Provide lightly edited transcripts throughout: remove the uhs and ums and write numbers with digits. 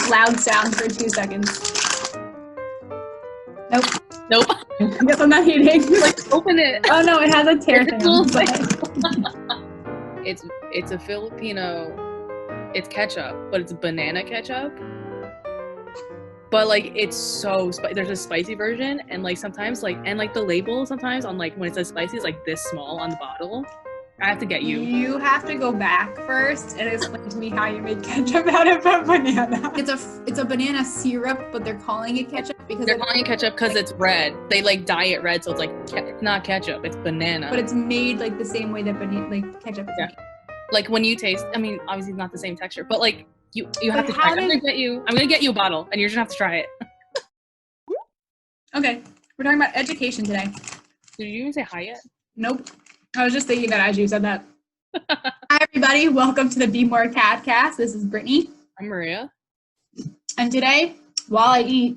loud sound for 2 seconds. Nope. Nope. I guess I'm not eating. Like, open it. Oh no, it has a tear thing on it. It's a Filipino. It's ketchup, but it's banana ketchup. But like it's so there's a spicy version, and like sometimes like the label sometimes on like when it says spicy is like this small on the bottle. I have to get you. You have to go back first and explain to me how you make ketchup out of a banana. It's a banana syrup, but they're calling it ketchup because they're calling it ketchup because it's red. They like dye it red, so it's like it's not ketchup. It's banana. But it's made like the same way that ketchup is made. Like when you taste, I mean, obviously it's not the same texture, but like you have to try it. I'm gonna get you a bottle, and you're just gonna have to try it. Okay, we're talking about education today. Did you even say hi yet? Nope. I was just thinking that as you said that. Hi, everybody. Welcome to the Be More Catcast. This is Brittany. I'm Maria. And today, while I eat,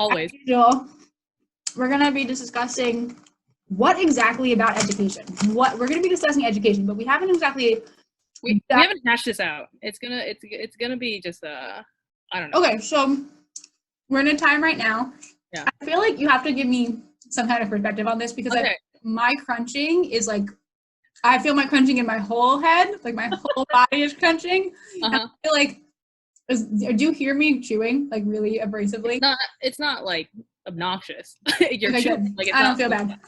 always, as usual, we're going to be discussing what exactly about education. We're going to be discussing education, but we haven't exactly. We haven't hashed this out. It's gonna be just I don't know. Okay, so we're in a time right now. Yeah. I feel like you have to give me some kind of perspective on this because my crunching is like, I feel my crunching in my whole head, like my whole body is crunching. And I feel like, do you hear me chewing like really abrasively? It's not like obnoxious. You're okay, chewing. Like, I don't feel bad.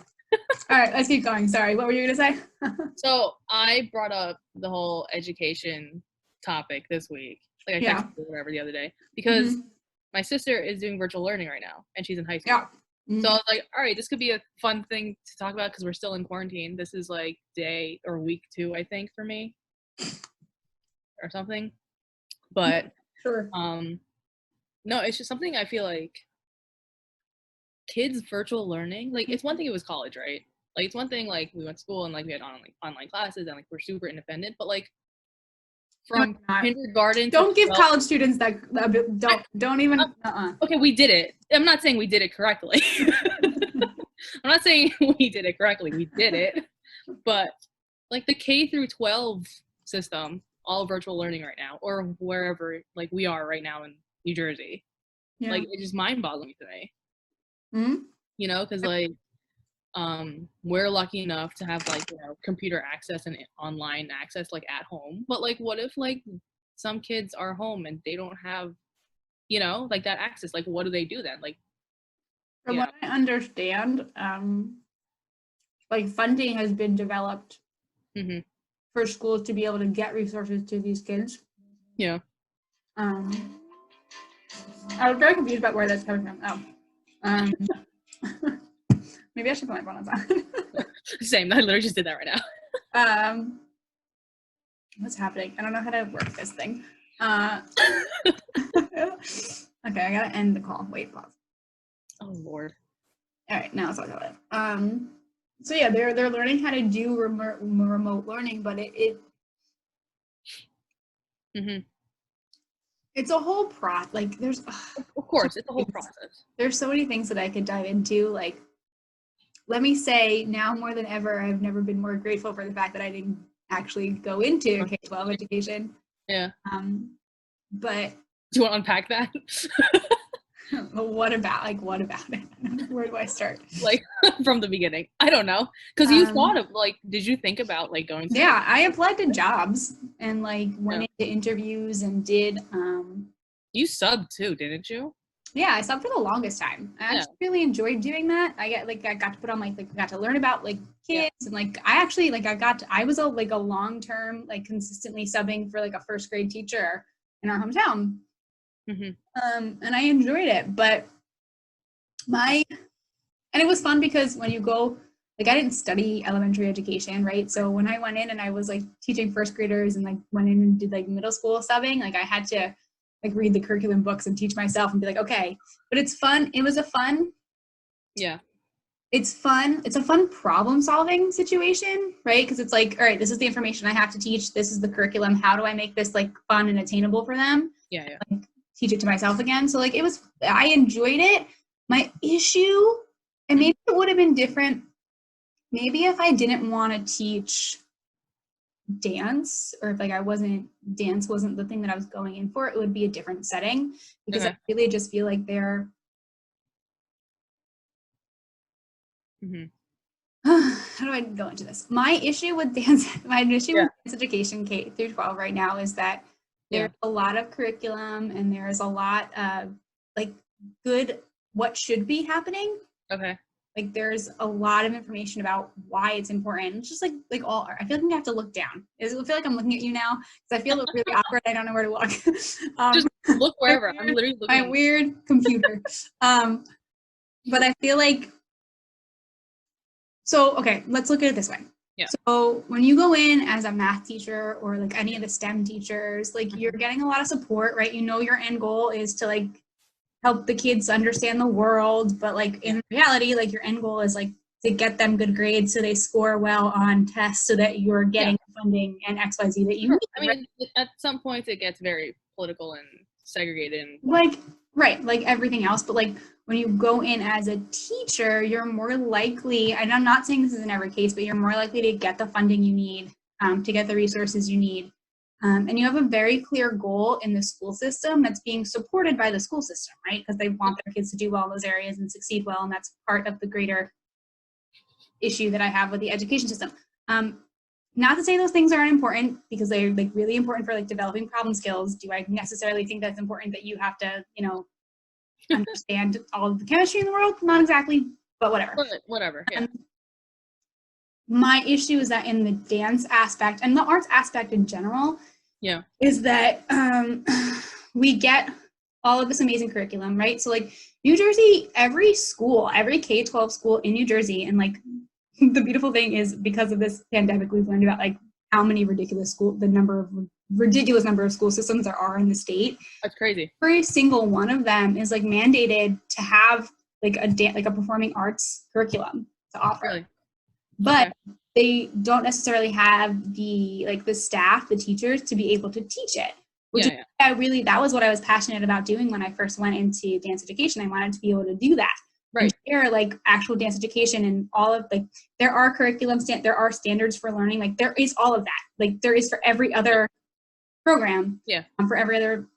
All right, let's keep going. Sorry, what were you gonna say? So I brought up the whole education topic this week. Like I texted or whatever the other day because my sister is doing virtual learning right now and she's in high school. Yeah. Mm-hmm. So I was like, all right, this could be a fun thing to talk about because we're still in quarantine. This is like day or week 2, I think, for me or something. But sure. no, it's just something I feel like kids virtual learning, like it's one thing it was college, right? Like it's one thing like we went to school and like we had online classes and like we're super independent, but like from kindergarten don't give college students that don't even Okay, we did it. I'm not saying we did it correctly. I'm not saying we did it correctly. We did it. But like the K through 12 system, all virtual learning right now, or wherever like we are right now in New Jersey. Yeah. Like it's just mind-boggling to me. Mm-hmm. You know, because like we're lucky enough to have like, you know, computer access and online access like at home, but like what if like some kids are home and they don't have, you know, like that access? Like what do they do then? Like from what I understand, like funding has been developed for schools to be able to get resources to these kids. Yeah. I was very confused about where that's coming from. Maybe I should put my phone on. Same. I literally just did that right now. What's happening? I don't know how to work this thing. Okay, I gotta end the call. Wait, pause. Oh Lord. All right, now let's talk about it. So yeah, they're learning how to do remote learning, but it's a whole like there's of course it's a whole process. There's so many things that I could dive into. Like, let me say now more than ever, I've never been more grateful for the fact that I didn't actually go into K-12 education. Yeah. But do you want to unpack that? What about it? Where do I start? Like from the beginning. I don't know. Because you thought of like, did you think about like going to I applied to jobs and like went into interviews and did you subbed too, didn't you? Yeah, I subbed for the longest time. I actually really enjoyed doing that. I got to put on I got to learn about like kids and like I actually like I was a long-term like consistently subbing for like a first grade teacher in our hometown. And I enjoyed it, but and it was fun because when you go, like I didn't study elementary education, right? So when I went in and I was like teaching first graders and like went in and did like middle school subbing, like I had to like read the curriculum books and teach myself and be like, okay, but it's fun. It was it's fun. It's a fun problem solving situation, right? Because it's like, all right, this is the information I have to teach. This is the curriculum. How do I make this like fun and attainable for them? Yeah. Like, teach it to myself again. So like I enjoyed it. My issue, and maybe it would have been different, maybe if I didn't want to teach dance, or if like dance wasn't the thing that I was going in for, it would be a different setting, because I really just feel like they're how do I go into this? My issue with dance education K through 12 right now is that there's a lot of curriculum, and there's a lot of like good what should be happening. Okay. Like there's a lot of information about why it's important. It's just like all art. I feel like I have to look down. I feel like I'm looking at you now because I feel really awkward. I don't know where to look. Just look wherever. I'm literally looking. My weird computer. But I feel like, so, okay, let's look at it this way. Yeah. So when you go in as a math teacher or like any of the STEM teachers, like you're getting a lot of support, right? You know, your end goal is to like help the kids understand the world, but like in reality, like your end goal is like to get them good grades so they score well on tests so that you're getting funding and XYZ that you need. I mean, at some points it gets very political and segregated. Like, right, like everything else, but like when you go in as a teacher, you're more likely, and I'm not saying this is in every case, but you're more likely to get the funding you need, to get the resources you need. And you have a very clear goal in the school system that's being supported by the school system, right? Because they want their kids to do well in those areas and succeed well, and that's part of the greater issue that I have with the education system. Not to say those things aren't important, because they're like really important for like developing problem skills. Do I necessarily think that's important that you have to, you know, understand all of the chemistry in the world? Not exactly, but whatever. Whatever, yeah. My issue is that in the dance aspect and the arts aspect in general, is that we get all of this amazing curriculum, right? So like New Jersey, every K-12 school in New Jersey, and like the beautiful thing is because of this pandemic, we've learned about like how many the number of ridiculous number of school systems there are in the state. That's crazy. Every single one of them is like mandated to have like a performing arts curriculum to offer. Really? But they don't necessarily have the staff, the teachers, to be able to teach it. Which that was what I was passionate about doing when I first went into dance education. I wanted to be able to do that. Right. Share like actual dance education and all of like, there are there are standards for learning. Like there is all of that. Like there is for every other program. For every other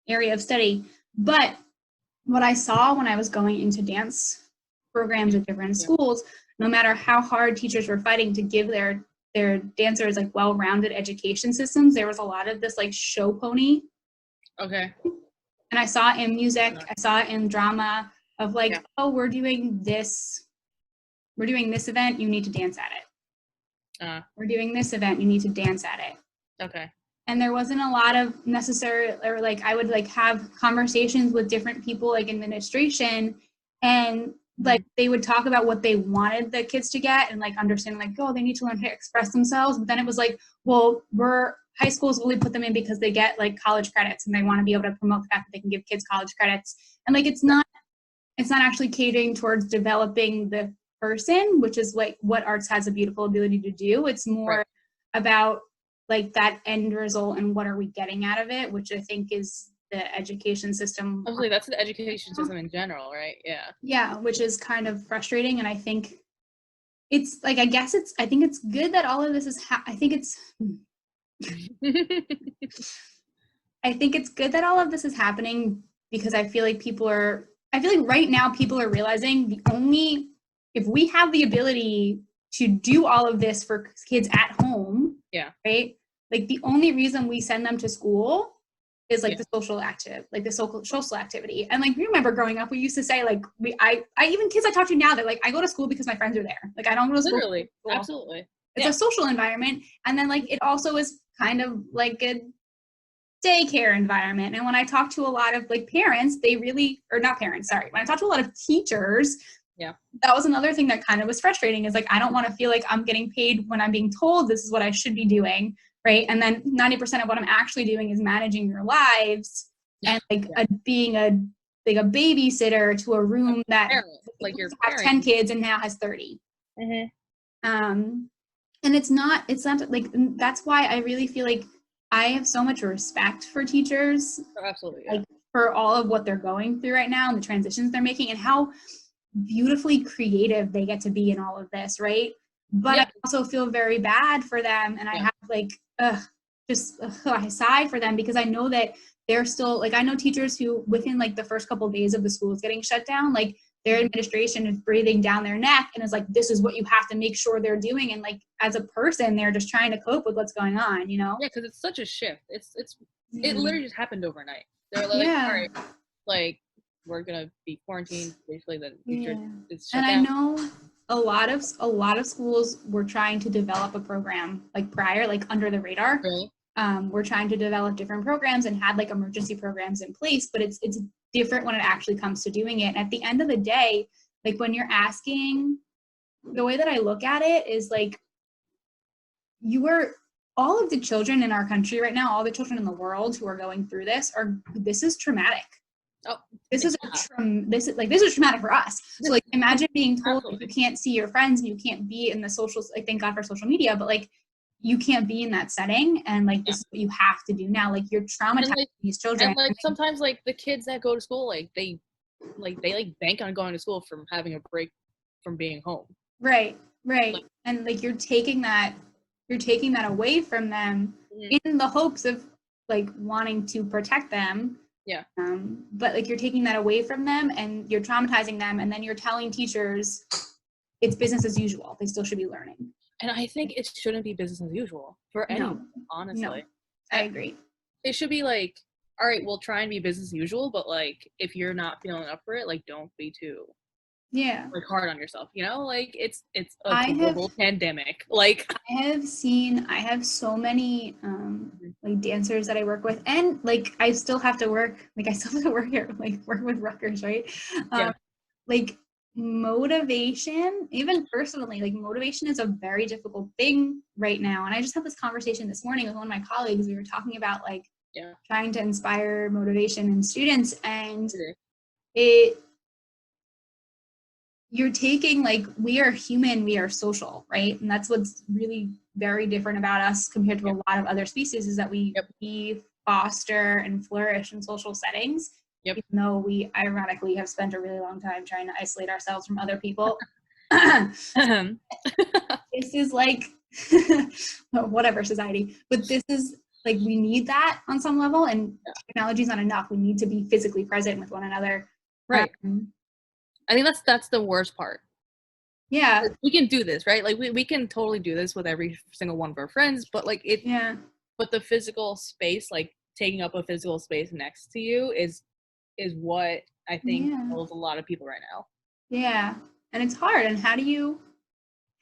area of study. But what I saw when I was going into dance programs at different schools, no matter how hard teachers were fighting to give their dancers like well-rounded education systems, there was a lot of this like show pony. Okay. And I saw it in music, I saw it in drama of like, oh, we're doing this event, you need to dance at it. We're doing this event, you need to dance at it. Okay. And there wasn't a lot of necessary, or like I would like have conversations with different people like administration, and like they would talk about what they wanted the kids to get and like understanding like, oh, they need to learn how to express themselves. But then it was like, well, high schools only put them in because they get like college credits, and they want to be able to promote the fact that they can give kids college credits. And like, it's not actually catering towards developing the person, which is like what arts has a beautiful ability to do. It's more about like that end result and what are we getting out of it, which I think is the education system. Obviously, that's the education system in general, right? Yeah, which is kind of frustrating. And I think it's like, I think it's good that all of this is, I think it's good that all of this is happening, because I feel like right now people are realizing if we have the ability to do all of this for kids at home, right? Like the only reason we send them to school is like the social activity. And like, we remember growing up, we used to say like, even kids I talk to now, they're like, I go to school because my friends are there. Like I don't go to school. Literally, absolutely. It's a social environment. And then like, it also is kind of like a daycare environment. And when I talk to a lot of like parents, when I talk to a lot of teachers, that was another thing that kind of was frustrating, is like, I don't want to feel like I'm getting paid when I'm being told this is what I should be doing. Right. And then 90% of what I'm actually doing is managing your lives and like being a babysitter to a room that like your have 10 kids and now has 30. Mm-hmm. And it's not like, that's why I really feel like I have so much respect for teachers. Oh, absolutely. Like for all of what they're going through right now and the transitions they're making and how beautifully creative they get to be in all of this. Right. but I also feel very bad for them, and I have like I sigh for them, because I know that they're still like, I know teachers who within like the first couple of days of the schools getting shut down, like their administration is breathing down their neck and is like, this is what you have to make sure they're doing, and like as a person they're just trying to cope with what's going on, you know? Yeah, because it's such a shift. It literally just happened overnight. They're like, all right, like we're gonna be quarantined. Basically, the future is shut down. I know a lot of schools were trying to develop a program like prior, like under the radar. Really? We're trying to develop different programs and had like emergency programs in place, but it's different when it actually comes to doing it. And at the end of the day, like when you're asking, the way that I look at it is like, all of the children in our country right now, all the children in the world who are going through this is traumatic. Oh, this is traumatic for us. So like, imagine being told like, you can't see your friends and you can't be in the socials. Like, thank God for social media, but like, you can't be in that setting, and like this is what you have to do now. Like, you're traumatizing these children. And like sometimes like the kids that go to school, like they bank on going to school from having a break from being home. Right. Like, and like you're taking that away from them in the hopes of like wanting to protect them. Yeah. But like you're taking that away from them and you're traumatizing them, and then you're telling teachers it's business as usual. They still should be learning. And I think it shouldn't be business as usual for anyone, honestly. No, I agree. It should be like, all right, we'll try and be business as usual, but like if you're not feeling up for it, like don't be too like hard on yourself, you know? Like it's a global pandemic. Like I have so many like dancers that I work with, and like I still have to work here, like work with Rutgers, right? Like motivation, even personally, like motivation is a very difficult thing right now. And I just had this conversation this morning with one of my colleagues. We were talking about like trying to inspire motivation in students, and you're taking like, we are human, we are social, right? And that's what's really very different about us compared to a lot of other species, is that we foster and flourish in social settings. Even though we ironically have spent a really long time trying to isolate ourselves from other people. This is like whatever society, but this is like, we need that on some level, and technology is not enough. We need to be physically present with one another. Right. I think that's the worst part. Yeah. We can do this, right? Like we can totally do this with every single one of our friends, but like but the physical space, like taking up a physical space next to you is what I think kills a lot of people right now. Yeah. And it's hard. And how do you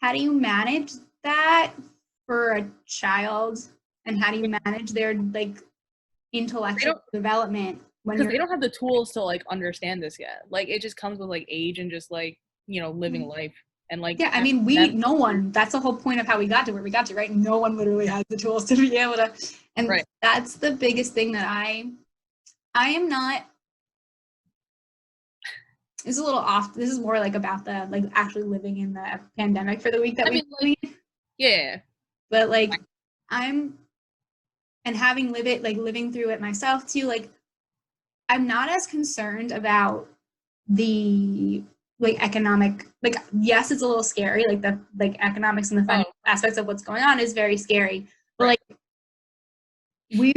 manage that for a child, and how do you manage their like intellectual development when they don't have the tools to like understand this yet? Like it just comes with like age and just like, you know, living life. And like, I mean, no one, that's the whole point of how we got to where we got to, right? No one literally has the tools to be able to, and that's the biggest thing that I am not, this is a little off. This is more like about the like actually living in the pandemic for the week that but like and having living through it myself too, like I'm not as concerned about the like economic, like yes, it's a little scary, like the like economics and the financial aspects of what's going on is very scary, but like we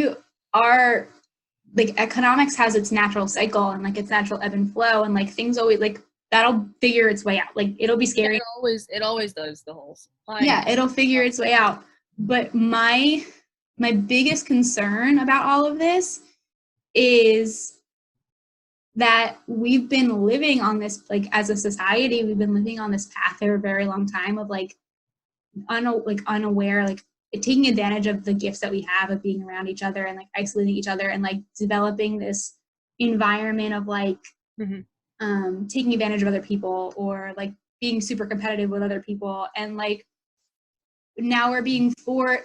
are like, economics has its natural cycle and like its natural ebb and flow, and like things always like that'll figure its way out. Like it'll be scary. It always does the whole supply. Yeah, it'll figure its way out. But my biggest concern about all of this is that we've been living on this, like as a society, we've been living on this path for a very long time of like unaware, like taking advantage of the gifts that we have of being around each other and like isolating each other and like developing this environment of like taking advantage of other people or like being super competitive with other people, and like now we're being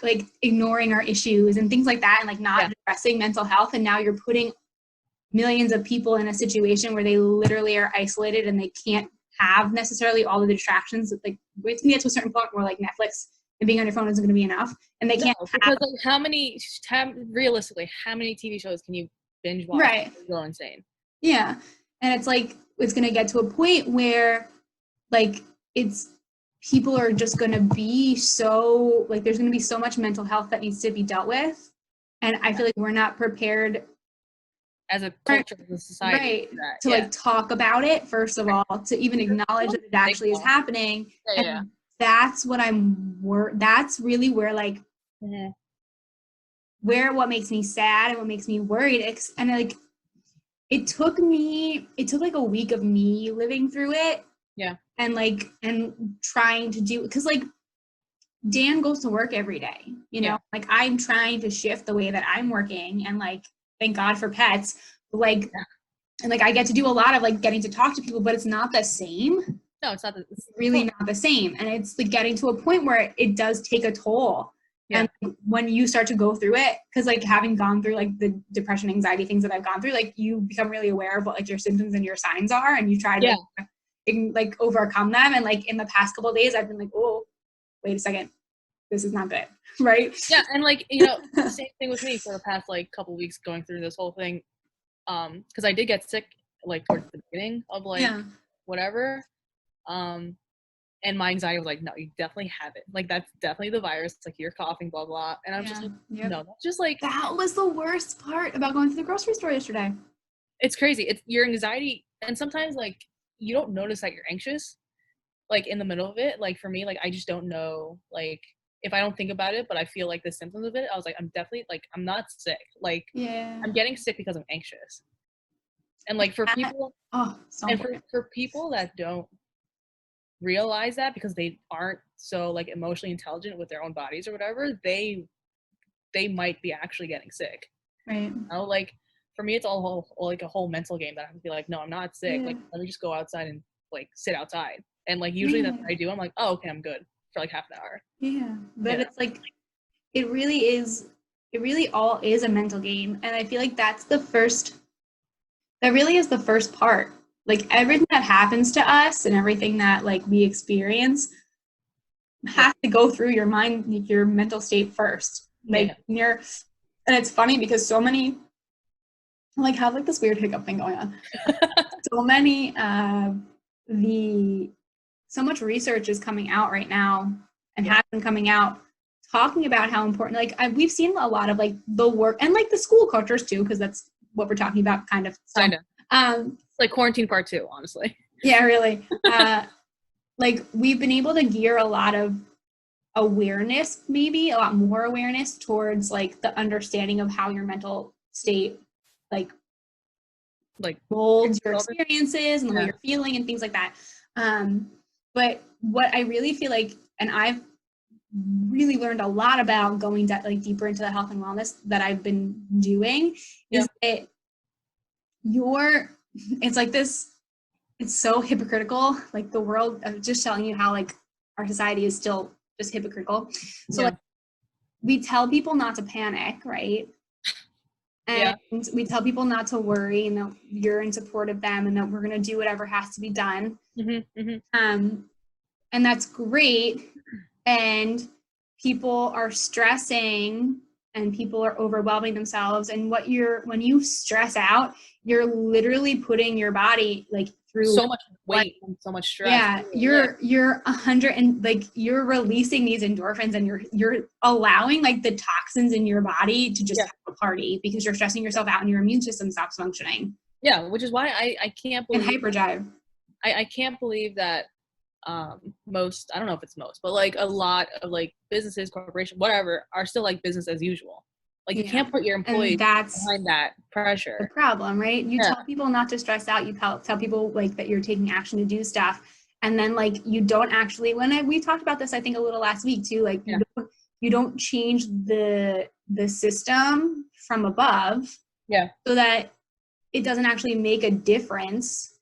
like ignoring our issues and things like that, and like not addressing mental health, and now you're putting millions of people in a situation where they literally are isolated and they can't have necessarily all of the distractions that like we get to a certain point where like Netflix and being on your phone isn't going to be enough, and they can't because like realistically how many TV shows can you binge watch? Right, go insane. Yeah, and it's like it's going to get to a point where like it's people are just going to be so, like, there's going to be so much mental health that needs to be dealt with. And I feel like we're not prepared as a culture, as a society, right, to like talk about it, first of all, to even acknowledge that it actually is happening. And that's what that's really where like, where what makes me sad and what makes me worried. And like, it took like a week of me living through it. Yeah. And like, and trying to do, because like Dan goes to work every day, you know, like I'm trying to shift the way that I'm working, and like, thank God for pets, like, and like, I get to do a lot of like getting to talk to people, but it's not the same. No, it's not. It's really not the same. And it's like getting to a point where it does take a toll. Yeah. And when you start to go through it, because like having gone through like the depression, anxiety things that I've gone through, like you become really aware of what like your symptoms and your signs are, and you try to like overcome them. And like in the past couple of days, I've been like, oh, wait a second, this is not good, right? Yeah, and like, you know, the same thing with me for the past like couple weeks going through this whole thing, because I did get sick like towards the beginning of like whatever, and my anxiety was like, no, you definitely have it, like that's definitely the virus, it's like you're coughing, blah blah, and I'm just like, no, that's just like, that was the worst part about going to the grocery store yesterday. It's crazy. It's your anxiety, and sometimes like you don't notice that you're anxious, like in the middle of it. Like for me, like I just don't know, like if I don't think about it, but I feel like the symptoms of it, I was like, I'm definitely like, I'm not sick. Like I'm getting sick because I'm anxious. And like for people, for people that don't realize that because they aren't so like emotionally intelligent with their own bodies or whatever, they might be actually getting sick. Right. You know, like for me, it's all like a whole mental game that I have to be like, no, I'm not sick. Like, let me just go outside and like sit outside. And like, usually that's what I do. I'm like, oh, okay, I'm good for like half an hour. Yeah. But it's like, it really all is a mental game. And I feel like that really is the first part. Like everything that happens to us and everything that like we experience has to go through your mind, your mental state first. Like and it's funny because so many like have like this weird hiccup thing going on. So many so much research is coming out right now and has been coming out talking about how important, like we've seen a lot of like the work and like the school cultures too, because that's what we're talking about kind of. It's like quarantine part 2, honestly. Yeah, really. Like we've been able to gear a lot of awareness, maybe a lot more awareness towards like the understanding of how your mental state like molds your experiences and the way you're feeling and things like that. But what I really feel like, and I've really learned a lot about going like deeper into the health and wellness that I've been doing, is that it's like this, it's so hypocritical. Like the world, I'm just telling you how like our society is still just hypocritical. So like we tell people not to panic, right? And we tell people not to worry and that you're in support of them and that we're going to do whatever has to be done. And that's great. And people are stressing and people are overwhelming themselves. And when you stress out, you're literally putting your body like through so much weight and so much stress. Yeah, you're 100 and like you're releasing these endorphins and you're allowing like the toxins in your body to just have a party because you're stressing yourself out and your immune system stops functioning. Yeah, which is why I can't believe and hyperdrive. I can't believe that most, I don't know if it's most, but like a lot of like businesses, corporations, whatever, are still like business as usual. Like you can't put your employees behind that pressure. The problem, right? You tell people not to stress out. You tell people like that you're taking action to do stuff, and then like you don't actually. We talked about this, I think a little last week too. Like you don't change the system from above, so that it doesn't actually make a difference.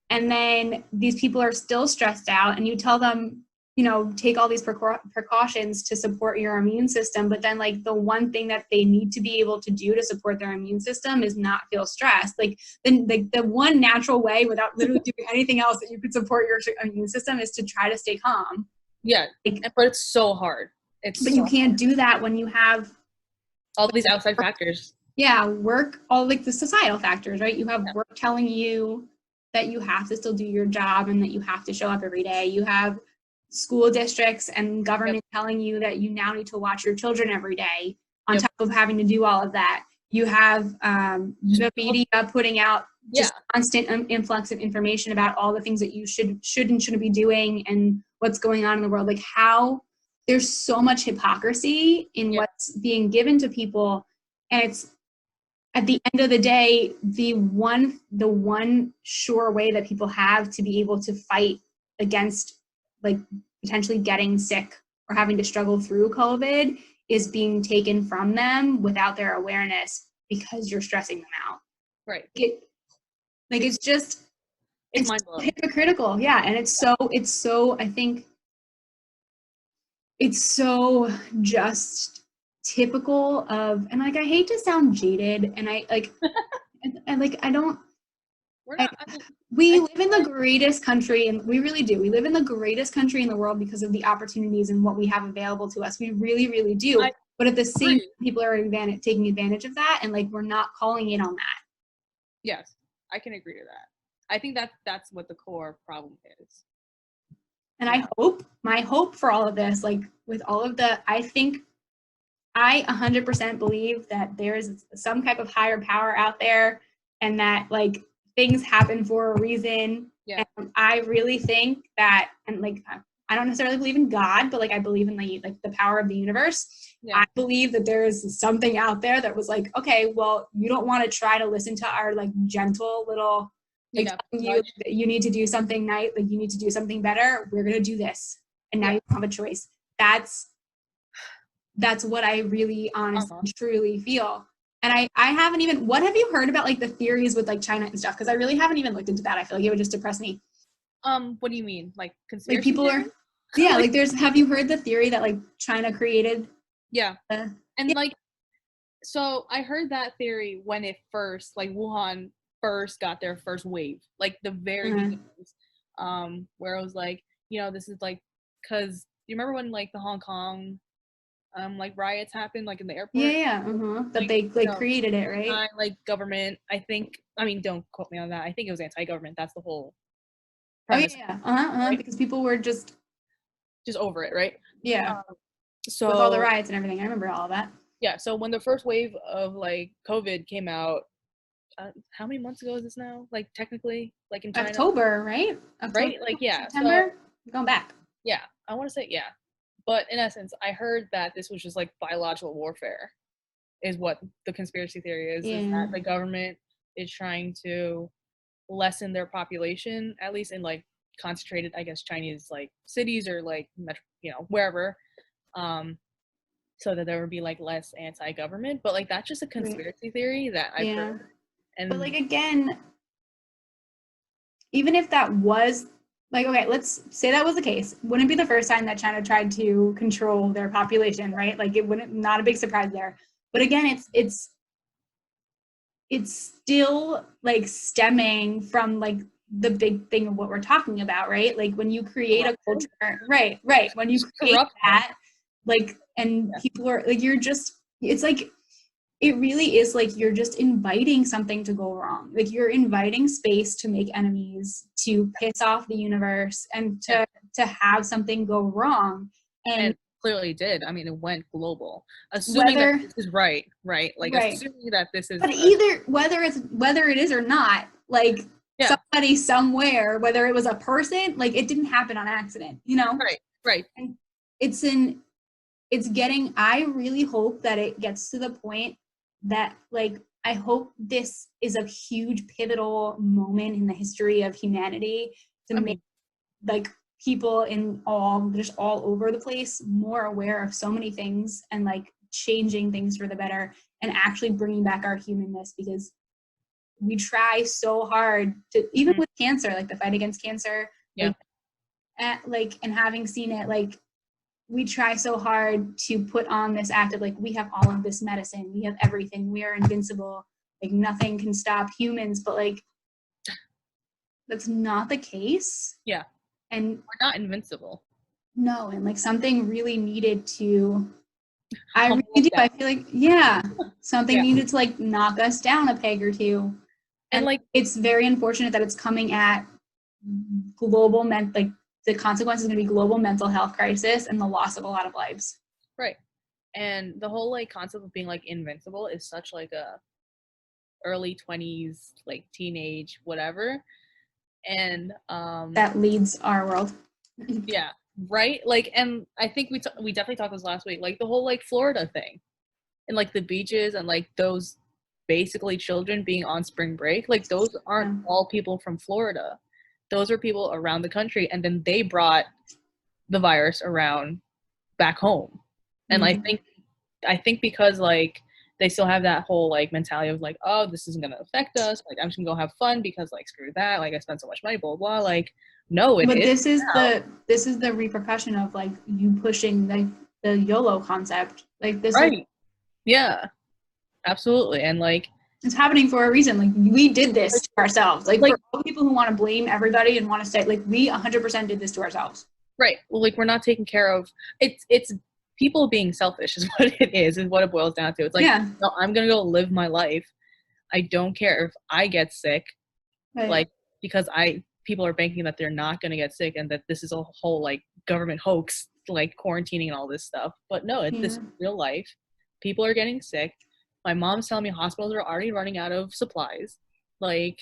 And then these people are still stressed out, and you tell them, you know, take all these precautions to support your immune system. But then like the one thing that they need to be able to do to support their immune system is not feel stressed. Like the one natural way without literally doing anything else that you could support your immune system is to try to stay calm. Yeah. But it's so hard. You can't do that when you have all these outside factors. Yeah. All like the societal factors, right? You have work telling you that you have to still do your job and that you have to show up every day. You have school districts and government telling you that you now need to watch your children every day on top of having to do all of that. You have the media putting out just constant influx of information about all the things that you should and shouldn't be doing and what's going on in the world. Like how there's so much hypocrisy in what's being given to people. And it's at the end of the day, the one sure way that people have to be able to fight against like potentially getting sick or having to struggle through COVID is being taken from them without their awareness because you're stressing them out. Right. It's hypocritical. Yeah. And it's so, I think it's so just typical of, and like, I hate to sound jaded and I like, and like, I don't, we live in the greatest country, and we really do. We live in the greatest country in the world because of the opportunities and what we have available to us. We really, really do. But at the same time, people are taking advantage of that, and like we're not calling it on that. Yes, I can agree to that. I think that's what the core problem is. And my hope for all of this, like with all of the, I think I 100% believe that there is some type of higher power out there, and that like things happen for a reason. Yeah. And I really think that, and like, I don't necessarily believe in God, but like, I believe in the power of the universe. Yeah. I believe that there is something out there that was like, okay, well, you don't want to try to listen to our like gentle little, like you need to do something nice, like you need to do something better. We're going to do this. And now you have a choice. That's what I really honestly, truly feel. And I haven't even, what have you heard about like the theories with like China and stuff? Because I really haven't even looked into that. I feel like it would just depress me. What do you mean? Like conspiracy like people theory? Like have you heard the theory that like China created? Yeah. Like, so I heard that theory when it first, like Wuhan first got their first wave, like the very beginnings, where it was like, this is like, cause you remember when like the Hong Kong like riots happened like in the airport? That like, they like created it, right? Like government, I think, I mean, don't quote me on that. I think it was anti-government. That's the whole premise. Right? Because people were just over it, right? Yeah. So with all the riots and everything, I remember all of that. Yeah. So when the first wave of like COVID came out, how many months ago is this now? Like technically, like in China? October, right? Right? Like September. So, going back. Yeah, I want to say but in essence, I heard that this was just like biological warfare, is what the conspiracy theory is. Is that the government is trying to lessen their population, at least in like concentrated, I guess, Chinese like cities or like wherever, so that there would be like less anti-government. But like that's just a conspiracy theory that I've heard. But like again, even if that was like, okay, let's say that was the case, wouldn't be the first time that China tried to control their population, right? Like it wouldn't, not a big surprise there. But again, it's still like stemming from like the big thing of what we're talking about, right? Like when you create a culture, right. When you create that, like, and people are like, it's like, it really is like you're just inviting something to go wrong. Like you're inviting space to make enemies, to piss off the universe, and to have something go wrong. And clearly did. I mean, it went global. Assuming that this is right? Like assuming that this is. But whether it is or not, like somebody somewhere, whether it was a person, like it didn't happen on accident, Right. And I really hope that it gets to the point that like I hope this is a huge pivotal moment in the history of humanity to make like people just all over the place more aware of so many things, and like changing things for the better and actually bringing back our humanness, because we try so hard to, even with cancer, like the fight against cancer, and having seen it, like we try so hard to put on this act of like, we have all of this medicine, we have everything, we are invincible, like nothing can stop humans, but like that's not the case. Yeah. And we're not invincible. No, and like something really needed to, I really do, I feel like, something needed to like knock us down a peg or two. And like, it's very unfortunate that it's coming at global the consequence is going to be global mental health crisis and the loss of a lot of lives. Right. And the whole like concept of being like invincible is such like a early 20s, like teenage, whatever. And that leads our world. Yeah, right. Like, and I think we definitely talked this last week. Like the whole like Florida thing, and like the beaches and like those basically children being on spring break. Like those aren't all people from Florida. Those are people around the country, and then they brought the virus around back home. And I think because like they still have that whole like mentality of like, oh, this isn't gonna affect us. Like I'm just gonna go have fun because like screw that. Like I spent so much money, blah blah. Like no, but this is the repercussion of like you pushing the YOLO concept. Like this, right? Like, yeah, absolutely. And like it's happening for a reason. Like we did this to ourselves. Like for all people who want to blame everybody and want to say like we 100% did this to ourselves. Right. Well, like we're not taking care of it's people being selfish is what it is what it boils down to. It's like, no, I'm gonna go live my life. I don't care if I get sick, like because people are banking that they're not gonna get sick and that this is a whole like government hoax, like quarantining and all this stuff. But no, this is real life. People are getting sick. My mom's telling me hospitals are already running out of supplies. Like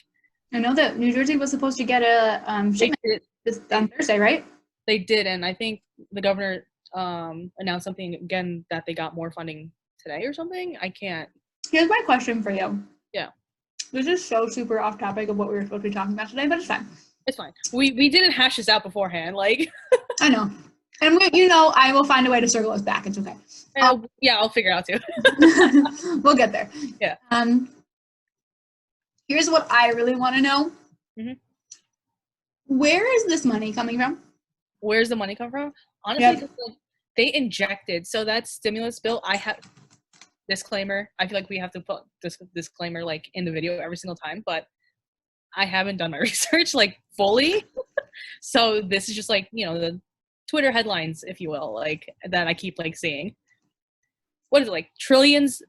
I know that New Jersey was supposed to get a shipment on Thursday, right? They did, and I think the governor announced something again that they got more funding today or something. I can't. Here's my question for you. Yeah. This is so super off topic of what we were supposed to be talking about today, but it's fine. It's fine. We didn't hash this out beforehand, like. I know. And I will find a way to circle us back. It's okay. Yeah, I'll figure it out too. We'll get there. Yeah. Here's what I really want to know. Mm-hmm. Where is this money coming from? Where's the money come from? Honestly, they injected. So that stimulus bill, I have disclaimer. I feel like we have to put this disclaimer like in the video every single time, but I haven't done my research like fully. So this is just like, the Twitter headlines, if you will, like that I keep like seeing. What is it, like trillions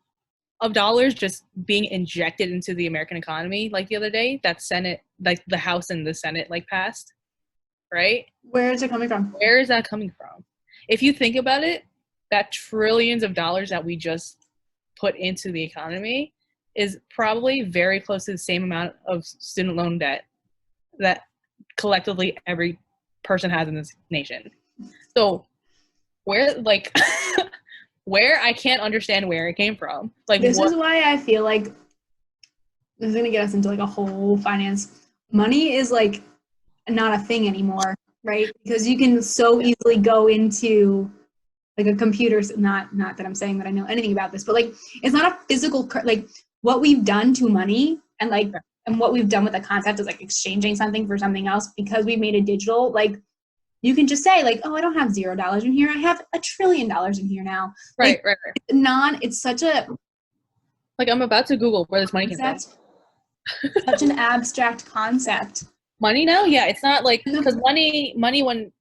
of dollars just being injected into the American economy like the other day that Senate, like the House and the Senate like passed, right? Where is it coming from? Where is that coming from? If you think about it, that trillions of dollars that we just put into the economy is probably very close to the same amount of student loan debt that collectively every person has in this nation. So where, like, where I can't understand where it came from. Like this is why I feel like this is gonna get us into like a whole finance. Money is like not a thing anymore, right? Because you can so easily go into like a computer. Not that I'm saying that I know anything about this, but like it's not a physical like what we've done to money and like and what we've done with the concept is like exchanging something for something else because we've made it digital. Like you can just say like, oh, I don't have $0 in here. I have $1 trillion in here now. Right, like, right. It's such a like I'm about to Google where this money came from. Such an abstract concept. Money now? Yeah, it's not like because money when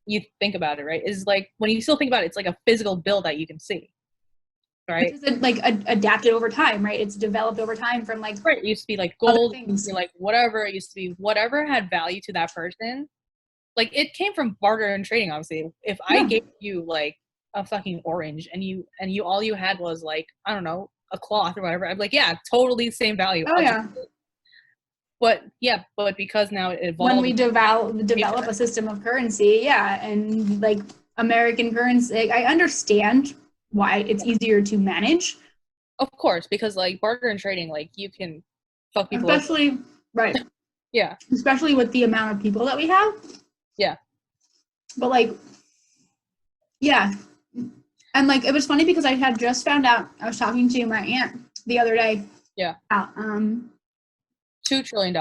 you think about it, right, is like when you still think about it, it's like a physical bill that you can see. Right. Which is like adapted over time, right? It's developed over time from like right. It used to be like gold, it used to be like whatever. It used to be whatever had value to that person. Like it came from barter and trading, obviously. If I gave you like a fucking orange and you all you had was like, I don't know, a cloth or whatever, I'd be like, yeah, totally the same value. Oh yeah. But because now it evolved. When we develop a system of currency, and like American currency, I understand why it's easier to manage. Of course, because like barter and trading, like you can fuck people especially up. Right. Yeah. Especially with the amount of people that we have. Yeah. But like, yeah. And like, it was funny because I had just found out, I was talking to my aunt the other day. Yeah. About, $2 trillion.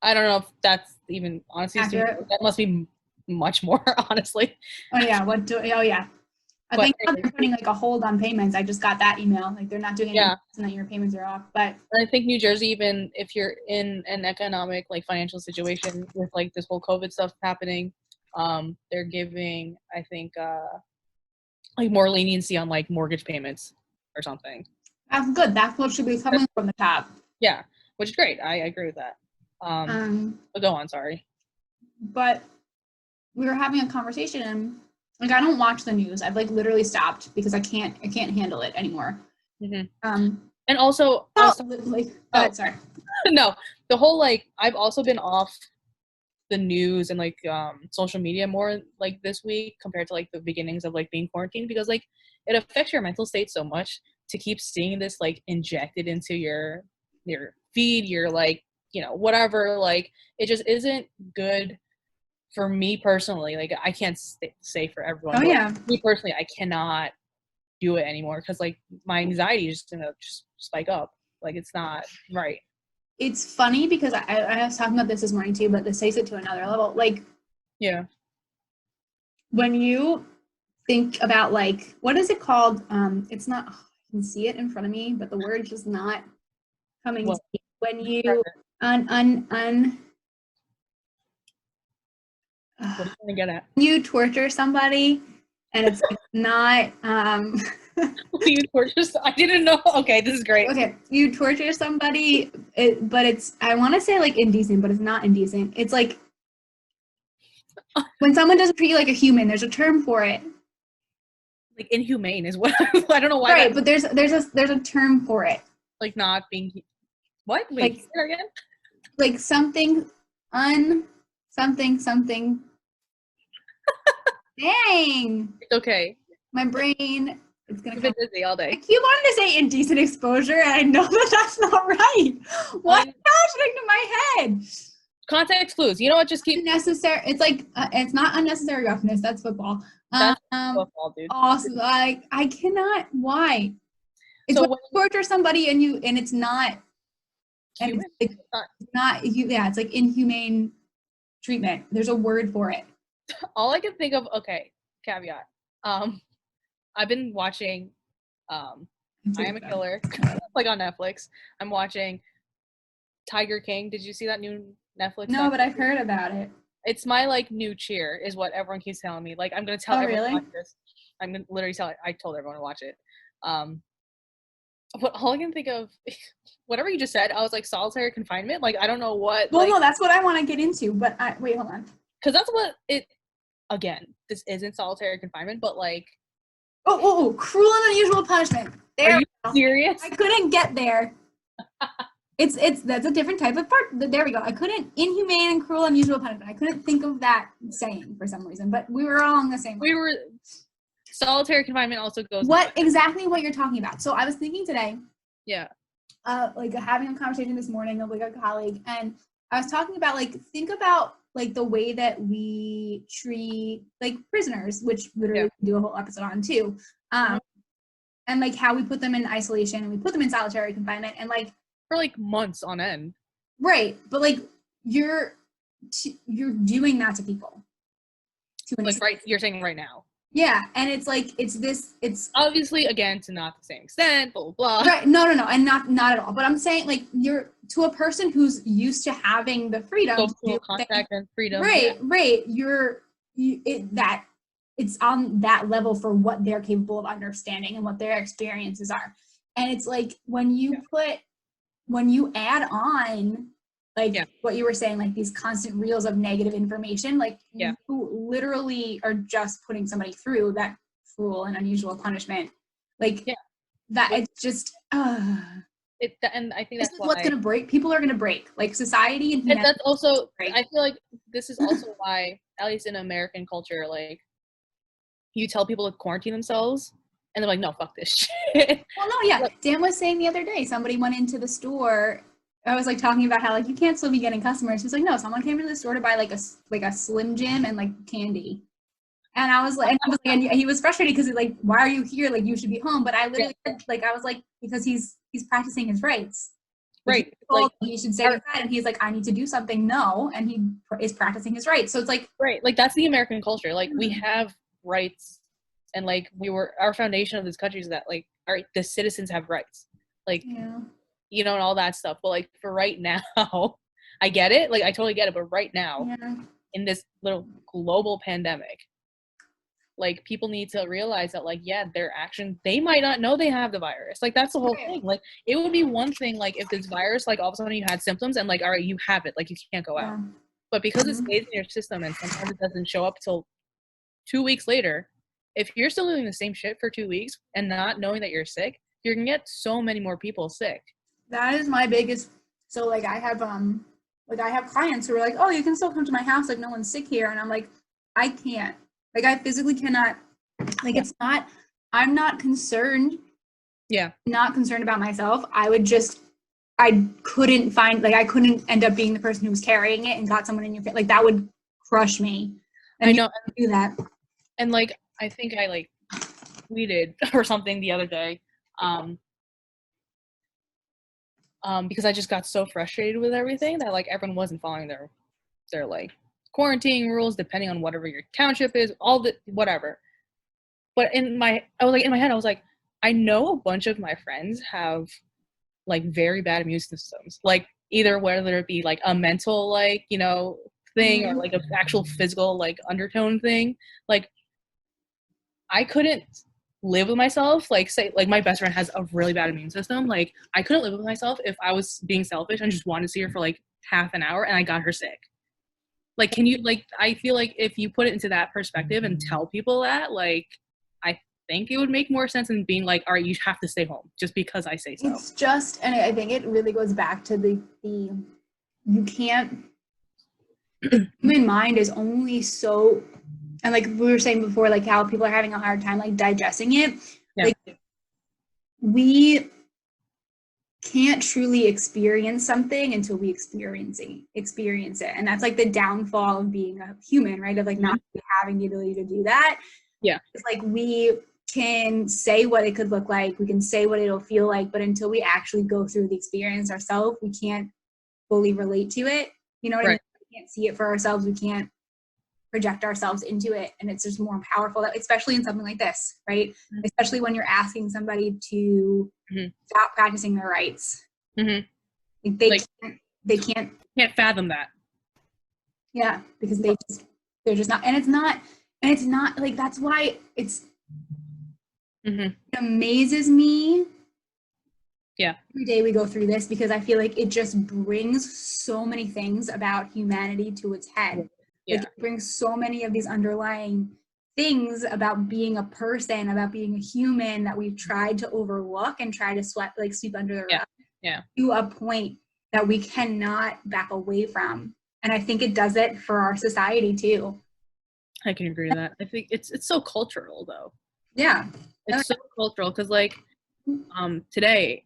I don't know if that's even honestly, that must be much more, honestly. Oh yeah. I think they're putting like a hold on payments. I just got that email. Like they're not doing anything and that your payments are off. But I think New Jersey, even if you're in an economic like financial situation with like this whole COVID stuff happening, they're giving I think like more leniency on like mortgage payments or something. That's good. That's what should be coming from the top. Yeah, which is great. I agree with that. But go on, sorry. But we were having a conversation, and like I don't watch the news. I've like literally stopped because I can't handle it anymore. And also, sorry. No, the whole like I've also been off the news and like social media more like this week compared to like the beginnings of like being quarantined, because like it affects your mental state so much to keep seeing this like injected into your feed, your like, you know, whatever, like it just isn't good for me personally. Like I can't say for everyone, but yeah, me personally, I cannot do it anymore because like my anxiety is just gonna just spike up. Like it's not right. It's funny because I was talking about this morning too, but this takes it to another level. Like, yeah, when you think about like, what is it called? It's not, I can see it in front of me, but the word is not coming to me. When you what are you gonna get at? You torture somebody and it's like not You torture? I didn't know. Okay, this is great. okay, you torture somebody, but it's, I want to say like indecent, but it's not indecent. It's like when someone doesn't treat you like a human. There's a term for it. Like inhumane is what I don't know why. Right, but there's a term for it. Like not being what? Wait, like, say that again? Like something something. Dang. It's okay. My brain is gonna come busy all day. I keep wanting to say indecent exposure, and I know that that's not right. What's happening to my head? Context clues. You know what? Just keep unnecessary. It's like it's not unnecessary roughness. That's football. That's football, dude. Also, like I cannot. Why? It's so when you torture somebody and it's not. And it's not. Yeah, it's like inhumane treatment. There's a word for it. All I can think of. Okay, caveat. I've been watching. I Am a Killer, like on Netflix. I'm watching Tiger King. Did you see that new Netflix? No, but I've heard about it. It's my like new cheer, is what everyone keeps telling me. Like I'm gonna tell everyone to watch this. I'm gonna literally tell it. I told everyone to watch it. But all I can think of, whatever you just said, I was like solitary confinement. Like I don't know what. Well, no, that's what I want to get into. But wait, hold on. Because that's what it. Again, this isn't solitary confinement, but like. Oh, cruel and unusual punishment. There. Are you serious? I couldn't get there. That's a different type of part. There we go. I couldn't, inhumane and cruel and unusual punishment. I couldn't think of that saying for some reason, but we were all on the same. We were. Solitary confinement also goes. Exactly what you're talking about. So I was thinking today. Yeah. Like having a conversation this morning with like a colleague, and I was talking about like, think about like the way that we treat like prisoners, which literally we do a whole episode on too. And like how we put them in isolation and we put them in solitary confinement and like for like months on end. Right. But like you're doing that to people. Like right, you're saying right now. Yeah, and it's like it's obviously again to not the same extent, blah blah. Right. No, and not at all. But I'm saying like you're to a person who's used to having the freedom, social contact and freedom. Right. It's on that level for what they're capable of understanding and what their experiences are. And it's like when you add on like what you were saying, like these constant reels of negative information, like you literally are just putting somebody through that cruel and unusual punishment. Like that, it's just, and I think that's what's going to break. People are going to break, like society. And that's also, I feel like this is also why, at least in American culture, like you tell people to quarantine themselves and they're like, no, fuck this shit. Well, no, yeah. Like, Dan was saying the other day, somebody went into the store. I was like talking about how like you can't still be getting customers. He's like, no, someone came into the store to buy like a Slim Jim and like candy. And I was like, and he was frustrated because like, why are you here? Like you should be home. But I literally like, I was like, because he's practicing his rights. Right. Like he should say that, and he's like, I need to do something. No, and he is practicing his rights. So it's like right, like that's the American culture. Like we have rights, and like our foundation of this country is that like the citizens have rights. Like. Yeah. You know, and all that stuff. But like for right now, I get it. Like I totally get it. But right now, in this little global pandemic, like people need to realize that like, their action, they might not know they have the virus. Like that's the whole thing. Like it would be one thing, like if this virus, like all of a sudden you had symptoms and like, all right, you have it, like you can't go out. But because it stays in your system and sometimes it doesn't show up till 2 weeks later, if you're still doing the same shit for 2 weeks and not knowing that you're sick, you're gonna get so many more people sick. That is my biggest. So like I have clients who are like, oh, you can still come to my house, like no one's sick here, and I'm like, I can't. Like I physically cannot. Like it's not. I'm not concerned. Yeah. Not concerned about myself. I couldn't end up being the person who was carrying it and got someone in your face. Like that would crush me. And I know. Do that. And like I think I like tweeted or something the other day. Because I just got so frustrated with everything that like everyone wasn't following their like quarantine rules, depending on whatever your township is, all the whatever. But in my head, I was like, I know a bunch of my friends have like very bad immune systems, like either whether it be like a mental like thing or like an actual physical like undertone thing. Like I couldn't live with myself, like say like my best friend has a really bad immune system, like I couldn't live with myself if I was being selfish and just wanted to see her for like half an hour and I got her sick. Like can you like I feel like if you put it into that perspective and tell people that, like I think it would make more sense than being like, all right, you have to stay home just because I say so. It's just, and I think it really goes back to the you can't, the human mind is only so, and like we were saying before, like how people are having a hard time like digesting it. Yeah. Like we can't truly experience something until we experience it. And that's like the downfall of being a human, right? Of like not having the ability to do that. Yeah. It's like we can say what it could look like, we can say what it'll feel like, but until we actually go through the experience ourselves, we can't fully relate to it. You know what I mean? We can't see it for ourselves. We can't project ourselves into it. And it's just more powerful, that, especially in something like this, right? Mm-hmm. Especially when you're asking somebody to stop practicing their rights. Mm-hmm. Like they can't fathom that. Yeah, because they're just not, and it's not like, that's why it amazes me. Yeah. Every day we go through this, because I feel like it just brings so many things about humanity to its head. Yeah. Like it brings so many of these underlying things about being a person, about being a human, that we've tried to overlook and try to sweep under the rug. Yeah. To a point that we cannot back away from. And I think it does it for our society too. I can agree with that. I think it's so cultural though. Yeah. It's so cultural, because like today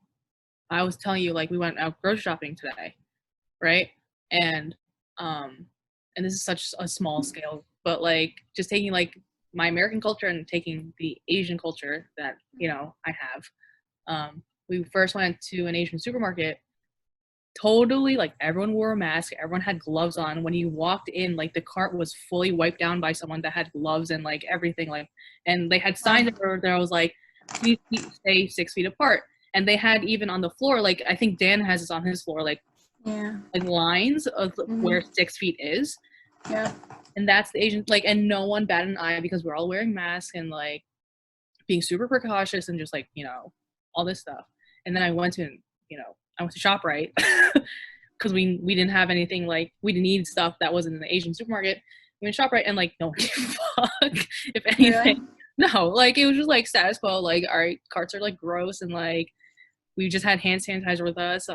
I was telling you, like we went out grocery shopping today, right? And this is such a small scale, but like just taking like my American culture and taking the Asian culture that I have. We first went to an Asian supermarket. Totally, like everyone wore a mask, everyone had gloves on. When you walked in, like the cart was fully wiped down by someone that had gloves and like everything, like, and they had signs there was like, please stay 6 feet apart. And they had even on the floor, like I think Dan has this on his floor, like like lines of where 6 feet is. Yeah. And that's the Asian, like, and no one batted an eye because we're all wearing masks and like being super precautious and just like all this stuff. And then I went to ShopRite because we didn't have anything, like we didn't need stuff that wasn't in the Asian supermarket. We went to ShopRite and like no one gave a fuck if anything. No, like it was just like status quo. Like our carts are like gross, and like we just had hand sanitizer with us.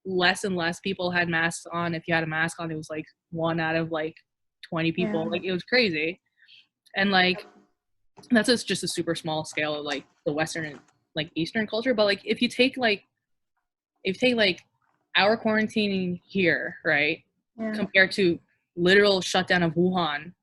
Less and less people had masks on. If you had a mask on, it was like 1 out of like 20 people. Like it was crazy. And like that's just a super small scale of like the Western and like Eastern culture. But like if you take like our quarantining here, right, compared to literal shutdown of Wuhan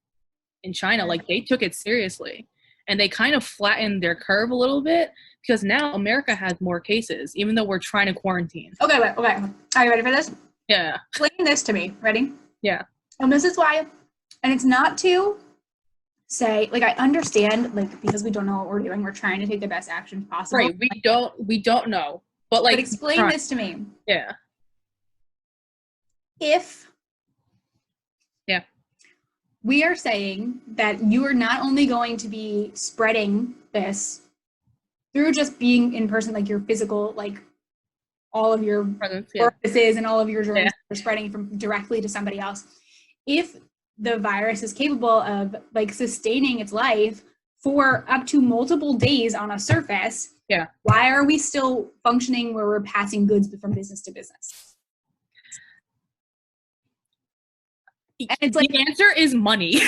in China, like they took it seriously, and they kind of flattened their curve a little bit, because now America has more cases, even though we're trying to quarantine. Okay. Are you ready for this? Yeah. Explain this to me. Ready? Yeah. And this is why, and it's not to say, like, I understand, like, because we don't know what we're doing, we're trying to take the best actions possible. Right. We don't know. But like, explain this to me. Yeah. If we are saying that you are not only going to be spreading this through just being in person, like your physical, like all of your orifices and all of your germs are spreading from directly to somebody else. if the virus is capable of like sustaining its life for up to multiple days on a surface, why are we still functioning where we're passing goods from business to business? And it's like, the answer is money.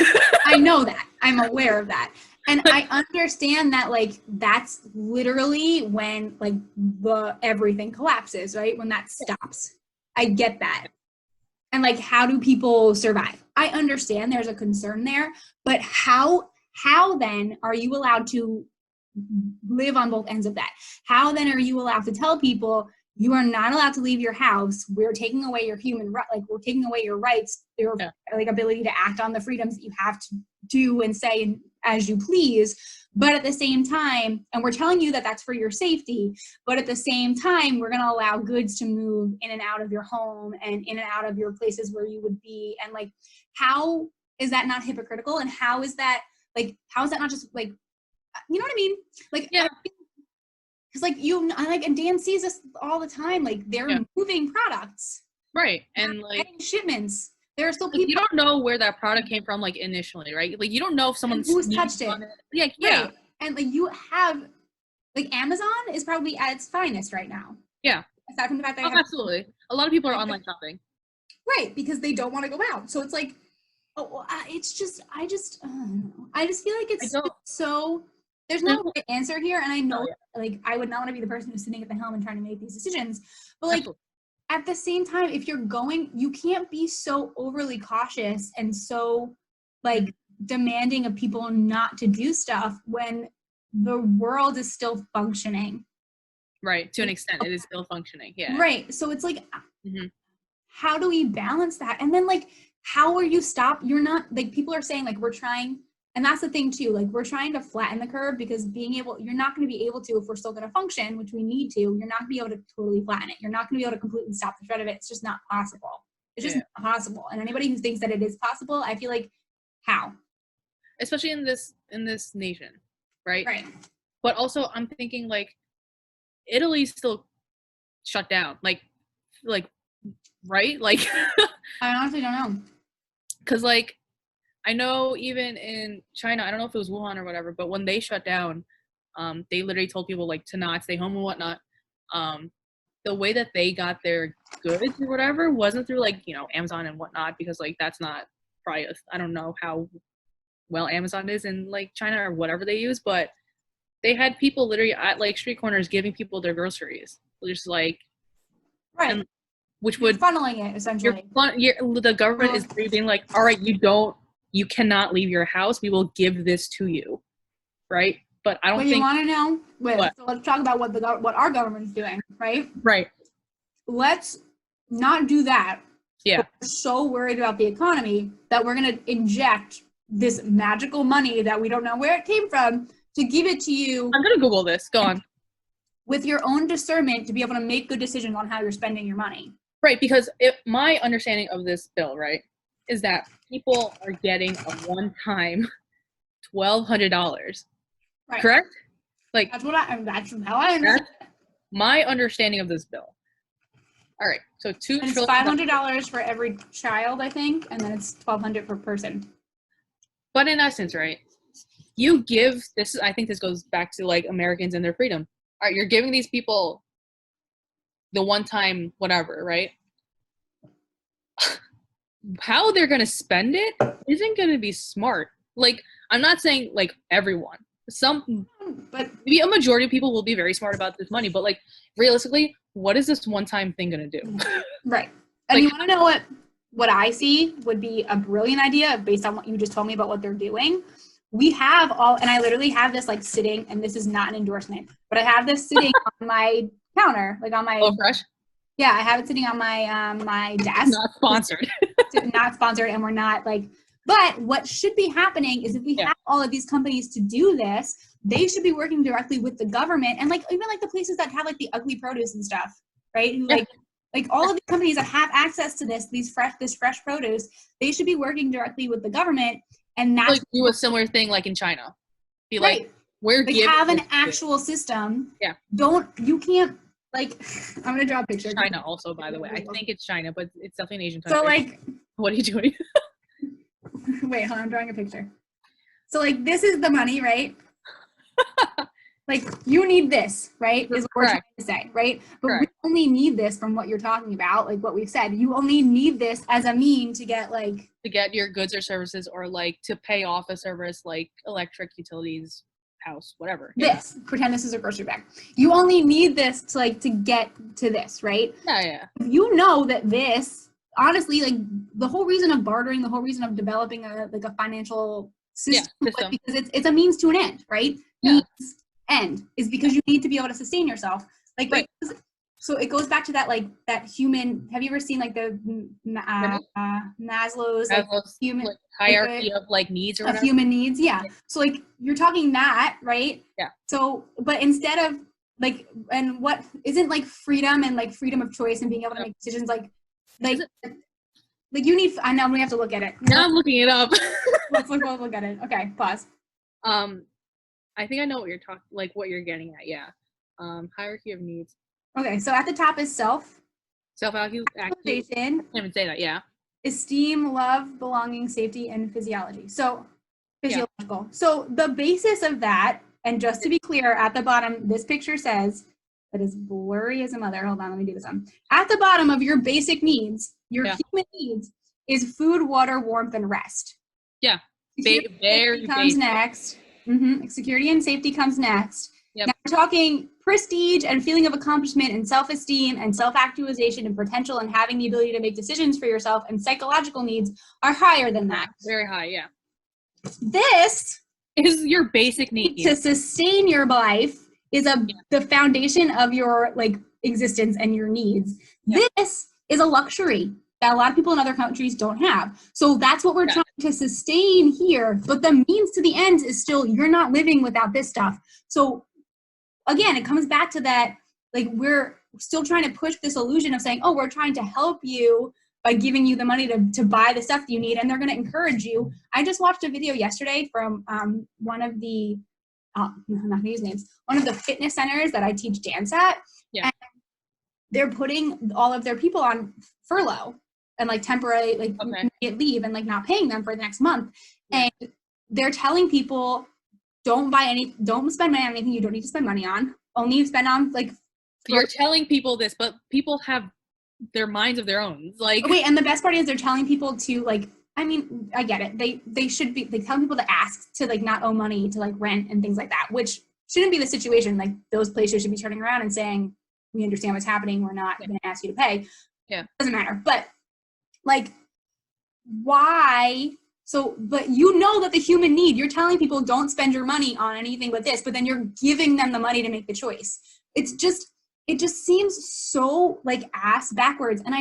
I know that. I'm aware of that. And I understand that, like, that's literally when, like, everything collapses, right? When that stops. I get that. And, like, how do people survive? I understand there's a concern there, but how then are you allowed to live on both ends of that? How then are you allowed to tell people you are not allowed to leave your house? We're taking away your we're taking away your rights, your like ability to act on the freedoms that you have to do and say as you please. But at the same time, and we're telling you that that's for your safety, but at the same time, we're going to allow goods to move in and out of your home and in and out of your places where you would be. And like, how is that not hypocritical? And how is that not just like, you know what I mean? Like, because like and Dan sees this all the time. Like they're moving products, right? And like getting shipments. There are still people. You don't know where that product came from, like initially, right? Like you don't know if someone's who's touched it. Yeah. And like you have, like Amazon is probably at its finest right now. Yeah. Aside from the fact that absolutely, a lot of people are online shopping. Right, because they don't want to go out. So it's like, it's just, I just feel like it's so. There's no right answer here, and I know, like, I would not want to be the person who's sitting at the helm and trying to make these decisions. But like, at the same time, if you're going, you can't be so overly cautious and so like demanding of people not to do stuff when the world is still functioning. Right, to an extent, it is still functioning. Yeah. Right. So it's like, how do we balance that? And then like, how are you you're not like, people are saying like, we're trying. And that's the thing too, like we're trying to flatten the curve because you're not going to be able to, if we're still going to function, which we need to, you're not going to be able to totally flatten it. You're not going to be able to completely stop the spread of it. It's just not possible. It's just not possible. And anybody who thinks that it is possible, I feel like, how? Especially in this nation, right? Right. But also I'm thinking like, Italy's still shut down. Like, right? Like, I honestly don't know. Cause like, I know even in China, I don't know if it was Wuhan or whatever, but when they shut down, they literally told people like to not stay home and whatnot. The way that they got their goods or whatever wasn't through like, Amazon and whatnot, because like that's not probably, I don't know how well Amazon is in like China or whatever they use, but they had people literally at like street corners giving people their groceries. Just like, right. Which would funneling it essentially. The government is being like, all right, you cannot leave your house. We will give this to you, right? But I don't think. You want to know? So let's talk about what our government's doing, right? Right. Let's not do that. Yeah. We're so worried about the economy that we're going to inject this magical money that we don't know where it came from to give it to you. I'm going to Google this. Go on. With your own discernment to be able to make good decisions on how you're spending your money. Right, because my understanding of this bill, right, is that people are getting a one-time $1,200. Right. Correct? Like that's how I understand. My understanding of this bill. All right, so it's $500 for every child, I think, and then it's $1,200 per person. But in essence, right, you give this. I think this goes back to like Americans and their freedom. All right, you're giving these people the one-time whatever, right? How they're going to spend it isn't going to be smart. Like, I'm not saying, like, everyone. But maybe a majority of people will be very smart about this money. But, like, realistically, what is this one-time thing going to do? Right. And you want to know what I see would be a brilliant idea based on what you just told me about what they're doing? We have and I literally have this, like, sitting, and this is not an endorsement, but I have this sitting on my counter, like on my fresh. Yeah, I have it sitting on my my desk. Not sponsored. Not sponsored, and we're not like. But what should be happening is if we have all of these companies to do this, they should be working directly with the government and like even like the places that have like the ugly produce and stuff, right? Who, like all of the companies that have access to this fresh produce, they should be working directly with the government, and that's like do a similar thing like in China. Be right. Like we're like have an actual system. Yeah. You can't. Like, I'm gonna draw a picture. China also, by the way. I think it's China, but it's definitely an Asian country. So, like, what are you doing? Wait, hold on, I'm drawing a picture. So like this is the money, right? Like you need this, right? Is what we're trying to say, right? But we only need this from what you're talking about, like what we've said. You only need this as a mean to get like to get your goods or services, or like to pay off a service like electric, utilities, house, whatever. This pretend this is a grocery bag. You only need this to like to get to this, right? Yeah. You know that this honestly, like the whole reason of bartering, the whole reason of developing a financial system, because it's a means to an end, right? Yeah. End is because you need to be able to sustain yourself. Like so it goes back to that like that human. Have you ever seen like the Maslow's like human like, hierarchy of like needs or whatever? Of human needs? Yeah. So like you're talking that, right? Yeah. So but instead of like, and what isn't like freedom and like freedom of choice and being able to make decisions like you need. I know we have to look at it. Now I'm looking it up. Let's look at it. Okay, pause. I think I know what you're talking, like what you're getting at. Yeah. Hierarchy of needs. Okay, so at the top is self-actualization. I can't even say that. Yeah. Esteem, love, belonging, safety, and physiology. So physiological. Yeah. So the basis of that, and just to be clear, at the bottom, this picture says that is blurry as a mother. Hold on, let me do this one. At the bottom of your basic needs, your human needs, is food, water, warmth, and rest. Yeah. Very comes next. Security and safety comes next. Yep. Now we're talking prestige and feeling of accomplishment and self-esteem and self-actualization and potential and having the ability to make decisions for yourself, and psychological needs are higher than that. Very high, yeah. This is your basic need. To sustain your life is the foundation of your like existence and your needs. Yep. This is a luxury that a lot of people in other countries don't have. So that's what we're trying to sustain here. But the means to the ends is still, you're not living without this stuff. So again, it comes back to that, like we're still trying to push this illusion of saying, oh, we're trying to help you by giving you the money to buy the stuff that you need, and they're going to encourage you. I just watched a video yesterday from one of the, I'm not going to use names, one of the fitness centers that I teach dance at. Yeah. And they're putting all of their people on furlough and like temporary, like immediate leave, and like not paying them for the next month. Yeah. And they're telling people, don't spend money on anything you don't need to spend money on. Only spend on like. You're telling people this, but people have their minds of their own. Like wait, and the best part is they're telling people to like. I mean, I get it. They should be like telling people to ask to like not owe money to like rent and things like that, which shouldn't be the situation. Like those places should be turning around and saying, we understand what's happening. We're not going to ask you to pay. Yeah, doesn't matter. But like, why? So, but you know that the human need, you're telling people don't spend your money on anything but this, but then you're giving them the money to make the choice. It just seems so like ass backwards. And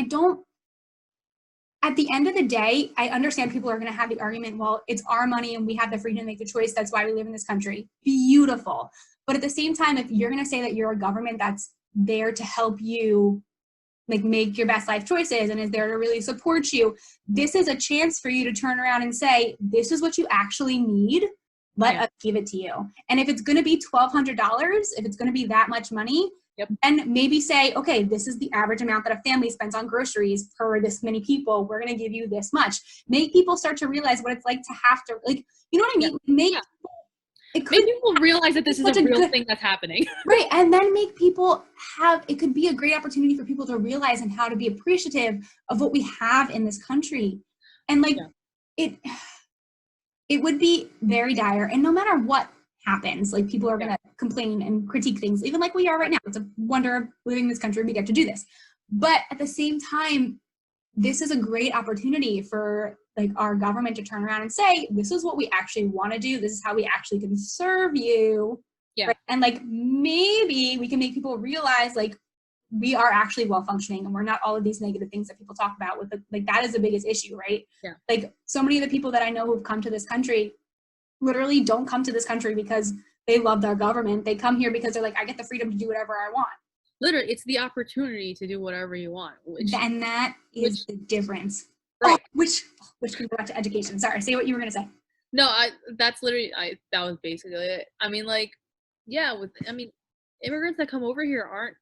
at the end of the day, I understand people are going to have the argument, well, it's our money and we have the freedom to make the choice. That's why we live in this country. Beautiful. But at the same time, if you're going to say that you're a government that's there to help you like make your best life choices and is there to really support you, this is a chance for you to turn around and say, this is what you actually need. Let us give it to you. And if it's going to be $1,200, if it's going to be that much money, then maybe say, okay, this is the average amount that a family spends on groceries per this many people. We're going to give you this much. Make people start to realize what it's like to have to, like, you know what I mean? Make people realize that this is a real thing that's happening. Right. And then make people it could be a great opportunity for people to realize and how to be appreciative of what we have in this country. And like, it would be very dire. And no matter what happens, like people are going to complain and critique things, even like we are right now. It's a wonder of living in this country. We get to do this. But at the same time, this is a great opportunity for like our government to turn around and say, this is what we actually want to do. This is how we actually can serve you. Yeah. Right? And like, maybe we can make people realize like we are actually well functioning and we're not all of these negative things that people talk about with like, that is the biggest issue, right? Yeah. Like so many of the people that I know who've come to this country literally don't come to this country because they love their government. They come here because they're like, I get the freedom to do whatever I want. Literally, it's the opportunity to do whatever you want. And that is the difference. Right. Oh, which can go back to education. Sorry, say what you were going to say. No, that was basically it. I mean, like, yeah, immigrants that come over here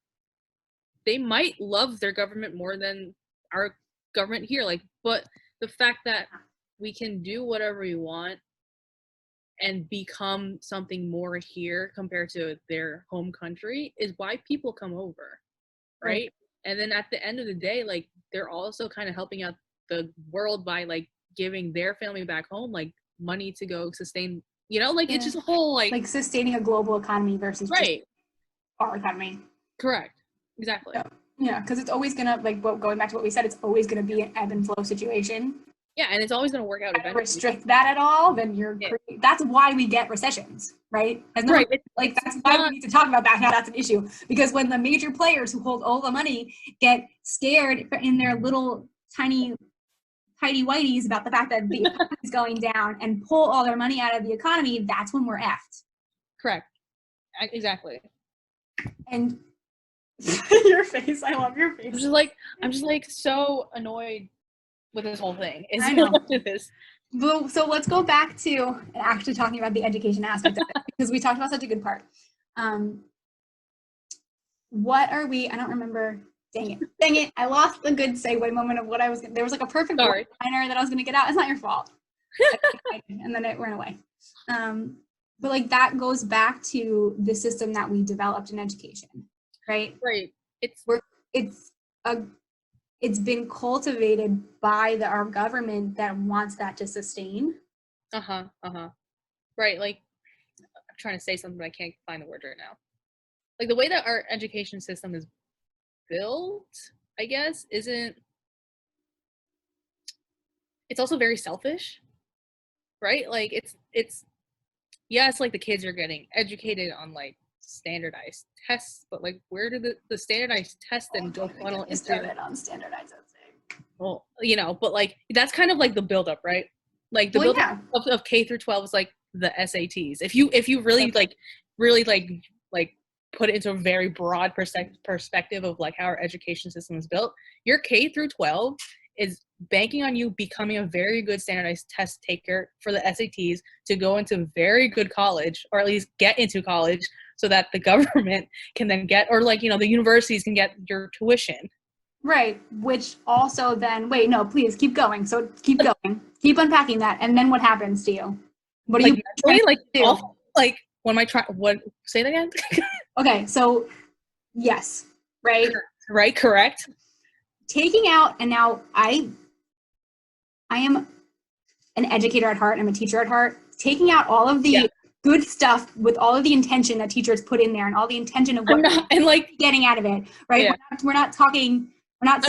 they might love their government more than our government here. Like, but the fact that we can do whatever we want and become something more here compared to their home country is why people come over, right? And then at the end of the day, like, they're also kind of helping out the world by, like, giving their family back home, like, money to go sustain, you know, like, it's just a whole, like sustaining a global economy versus just our economy. Correct. Exactly. Yeah, because it's always gonna, like, going back to what we said, it's always gonna be an ebb and flow situation. Yeah, and it's always gonna work out eventually. Restrict that at all, then that's why we get recessions, right? That's why we need to talk about that now. That's an issue, because when the major players who hold all the money get scared in their little tiny whiteys about the fact that the economy is going down and pull all their money out of the economy, that's when we're effed. Correct. Exactly. And your face, I love your face. I'm just like so annoyed with this whole thing. I know. So let's go back to actually talking about the education aspect of it, because we talked about such a good part. What are we? I don't remember. Dang it! I lost the good segue moment of what I was. There was like a perfect liner that I was going to get out. It's not your fault. And then it ran away. But like that goes back to the system that we developed in education, right? Right. It's been cultivated by our government that wants that to sustain. Right. Like, I'm trying to say something, but I can't find the word right now. Like, the way that our education system is built, I guess, it's also very selfish, right? Like, it's yes, like, the kids are getting educated on, like, standardized tests, but, like, where do the standardized tests then go funnel into? Started on standardized testing. Well, you know, but, like, that's kind of like the buildup, right? Like, the buildup of K through 12 is like the SATs. If you really put it into a very broad perspective of like how our education system is built, your K through 12 is banking on you becoming a very good standardized test taker for the SATs to go into very good college, or at least get into college, so that the government can then get, or like, you know, the universities can get your tuition. Right, which also then, wait, no, please keep going. So keep going, keep unpacking that, and then what happens to you? What do you do? Like, when I try, what? Say that again. Okay, so yes, right, right, correct. Taking out, and now I am an educator at heart. I'm a teacher at heart. Taking out all of the good stuff with all of the intention that teachers put in there, and all the intention of what and like getting out of it, right? Yeah. We're not talking about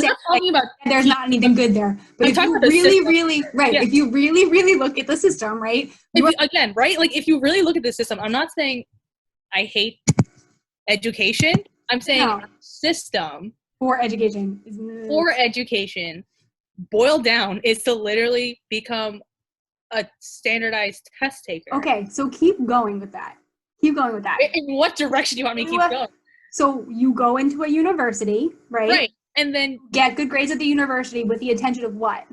there's not anything good there, but if you really if you really look at the system, right? If you really look at the system, I'm not saying I hate education. I'm saying system for education boiled down is to literally become a standardized test taker. Okay, so keep going with that. In what direction do you want me to keep going? So you go into a university, right? Right. And then get good grades at the university with the intention of what?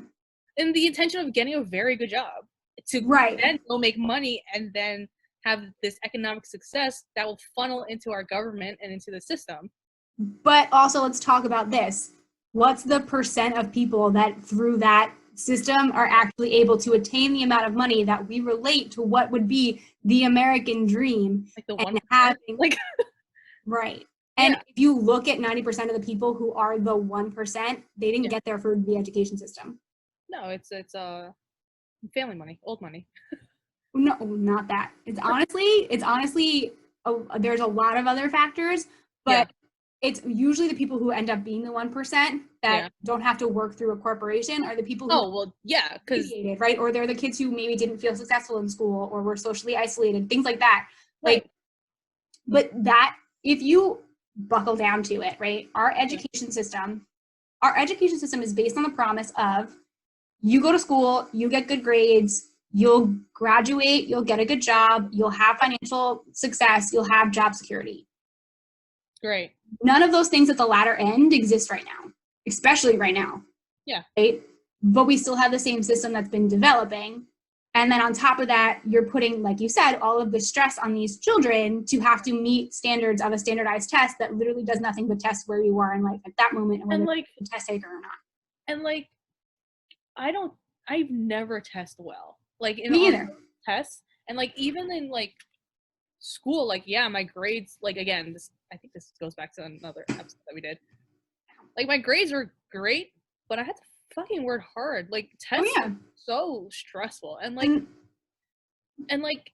And the intention of getting a very good job. To then go make money and then have this economic success that will funnel into our government and into the system. But also, let's talk about this. What's the percent of people that through that system are actually able to attain the amount of money that we relate to what would be the American dream? Like the one right. And if you look at 90% of the people who are the 1%, they didn't get there for the education system. No, it's family money, old money. No, not that. It's honestly there's a lot of other factors, but it's usually the people who end up being the 1% that don't have to work through a corporation are the people who right? Or they're the kids who maybe didn't feel successful in school or were socially isolated, things like that. Right. But that, if you buckle down to it, right? Our education system is based on the promise of you go to school, you get good grades, you'll graduate, you'll get a good job, you'll have financial success, you'll have job security. Great. None of those things at the latter end exist right now, especially right now. Yeah. Right? But we still have the same system that's been developing. And then on top of that, you're putting, like you said, all of the stress on these children to have to meet standards of a standardized test that literally does nothing but test where you are in life at that moment and whether you're a test taker or not. And like, I I've never tested well. Like in Me either. tests, and like even in like school, like yeah, my grades, like again, I think this goes back to another episode that we did. Like my grades were great, but I had to fucking work hard. Like tests are so stressful, and like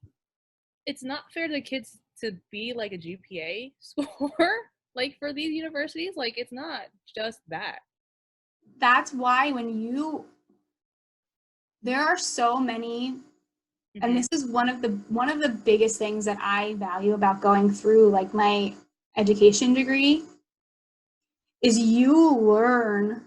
it's not fair to kids to be like a GPA score. Like for these universities, like it's not just that. That's why there are so many, and this is one of the biggest things that I value about going through like my education degree, is you learn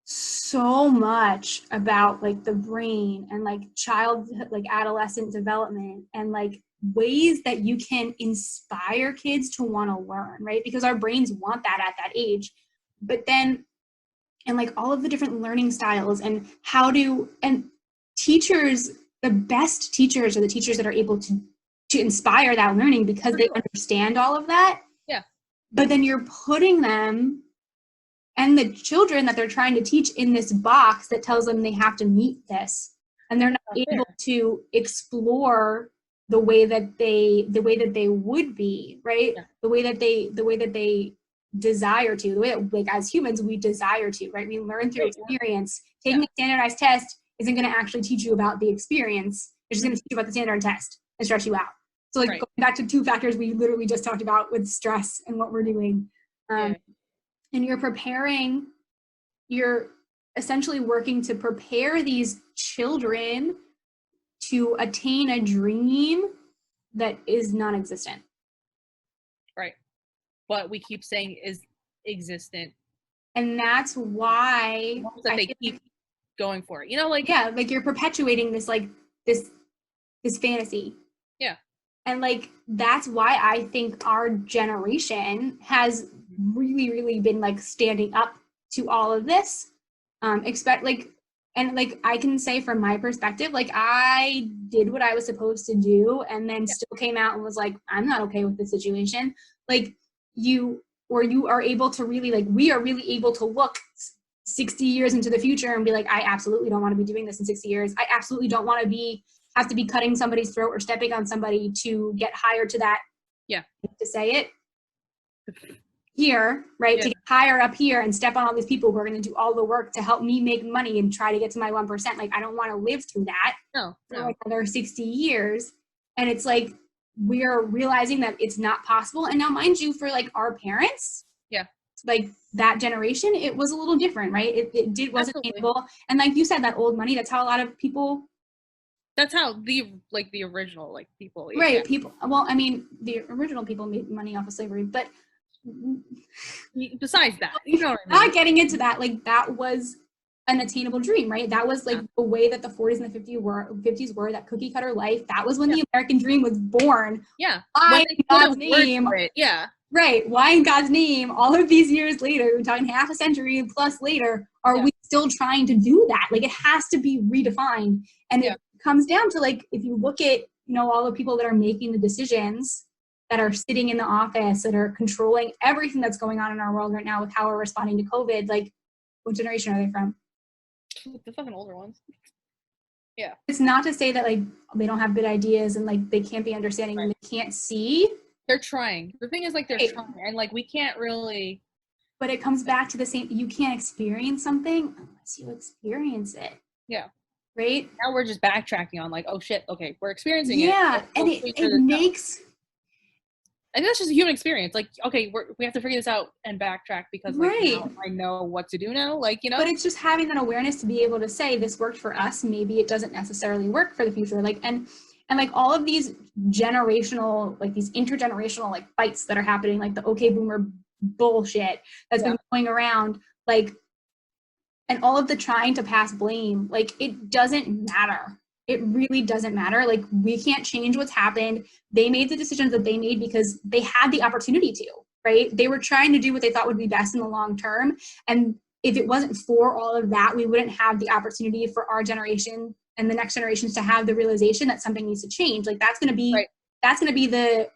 so much about like the brain and like childhood, like adolescent development, and like ways that you can inspire kids to want to learn, right? Because our brains want that at that age. But then, and like all of the different learning styles and and teachers, the best teachers are the teachers that are able to inspire that learning, because they understand all of that. Yeah. But then you're putting them and the children that they're trying to teach in this box that tells them they have to meet this, and they're not able to explore the way that they would be, right? Yeah. The way that they desire to, the way that, like, as humans we desire to, right? We learn through experience. Taking a standardized test isn't going to actually teach you about the experience. It's just going to teach you about the standard test and stress you out. So like going back to two factors we literally just talked about with stress and what we're doing. And you're essentially working to prepare these children to attain a dream that is non-existent. Right. But we keep saying is existent. And that's why they keep going for it. You know, like, yeah, like you're perpetuating this, like this fantasy. Yeah. And like, that's why I think our generation has really, really been like standing up to all of this. I can say from my perspective, like I did what I was supposed to do and then still came out and was like, I'm not okay with the situation. Like you are able to really, like, we are really able to look 60 years into the future and be like, I absolutely don't want to be doing this in 60 years. I absolutely don't want to have to be cutting somebody's throat or stepping on somebody to get hired to that. Yeah. To say it here, right? Yeah. To get higher up here and step on all these people who are going to do all the work to help me make money and try to get to my 1%. Like, I don't want to live through that for like another 60 years. And it's like, we're realizing that it's not possible. And now, mind you, for like our parents, like that generation, it was a little different, right? It wasn't attainable. And like you said, that old money, that's how a lot of people. That's how the original like people. Right. Yeah. People. Well, I mean, the original people made money off of slavery, but besides that, you know what I mean? Not getting into that, like that was an attainable dream, right? That was like the way that the 40s and the 50s were, that cookie cutter life. That was when the American dream was born. Yeah. Why in God's name? Yeah. Right. Why in God's name, all of these years later, we're talking half a century plus later, are we still trying to do that? Like, it has to be redefined. And it comes down to, like, if you look at, you know, all the people that are making the decisions, that are sitting in the office, that are controlling everything that's going on in our world right now with how we're responding to COVID, like, what generation are they from? The fucking older ones. Yeah. It's not to say that, like, they don't have good ideas and, like, they can't be understanding and they can't see. They're trying. The thing is, like, they're trying. And, like, we can't really. But it comes back to the same, you can't experience something unless you experience it. Yeah. Right? Now we're just backtracking on, like, oh, shit, okay, we're experiencing it. Yeah, and it makes... I think that's just a human experience. Like, okay, we have to figure this out and backtrack because, like, now I know what to do now. Like, you know. But it's just having that awareness to be able to say, this worked for us. Maybe it doesn't necessarily work for the future. Like, and like all of these generational, like these intergenerational, like fights that are happening, like the okay boomer bullshit that's been going around, like, and all of the trying to pass blame, like, it doesn't matter. It really doesn't matter. Like, we can't change what's happened. They made the decisions that they made because they had the opportunity to, right? They were trying to do what they thought would be best in the long term. And if it wasn't for all of that, we wouldn't have the opportunity for our generation and the next generations to have the realization that something needs to change. Like, that's going to be, that's going to be the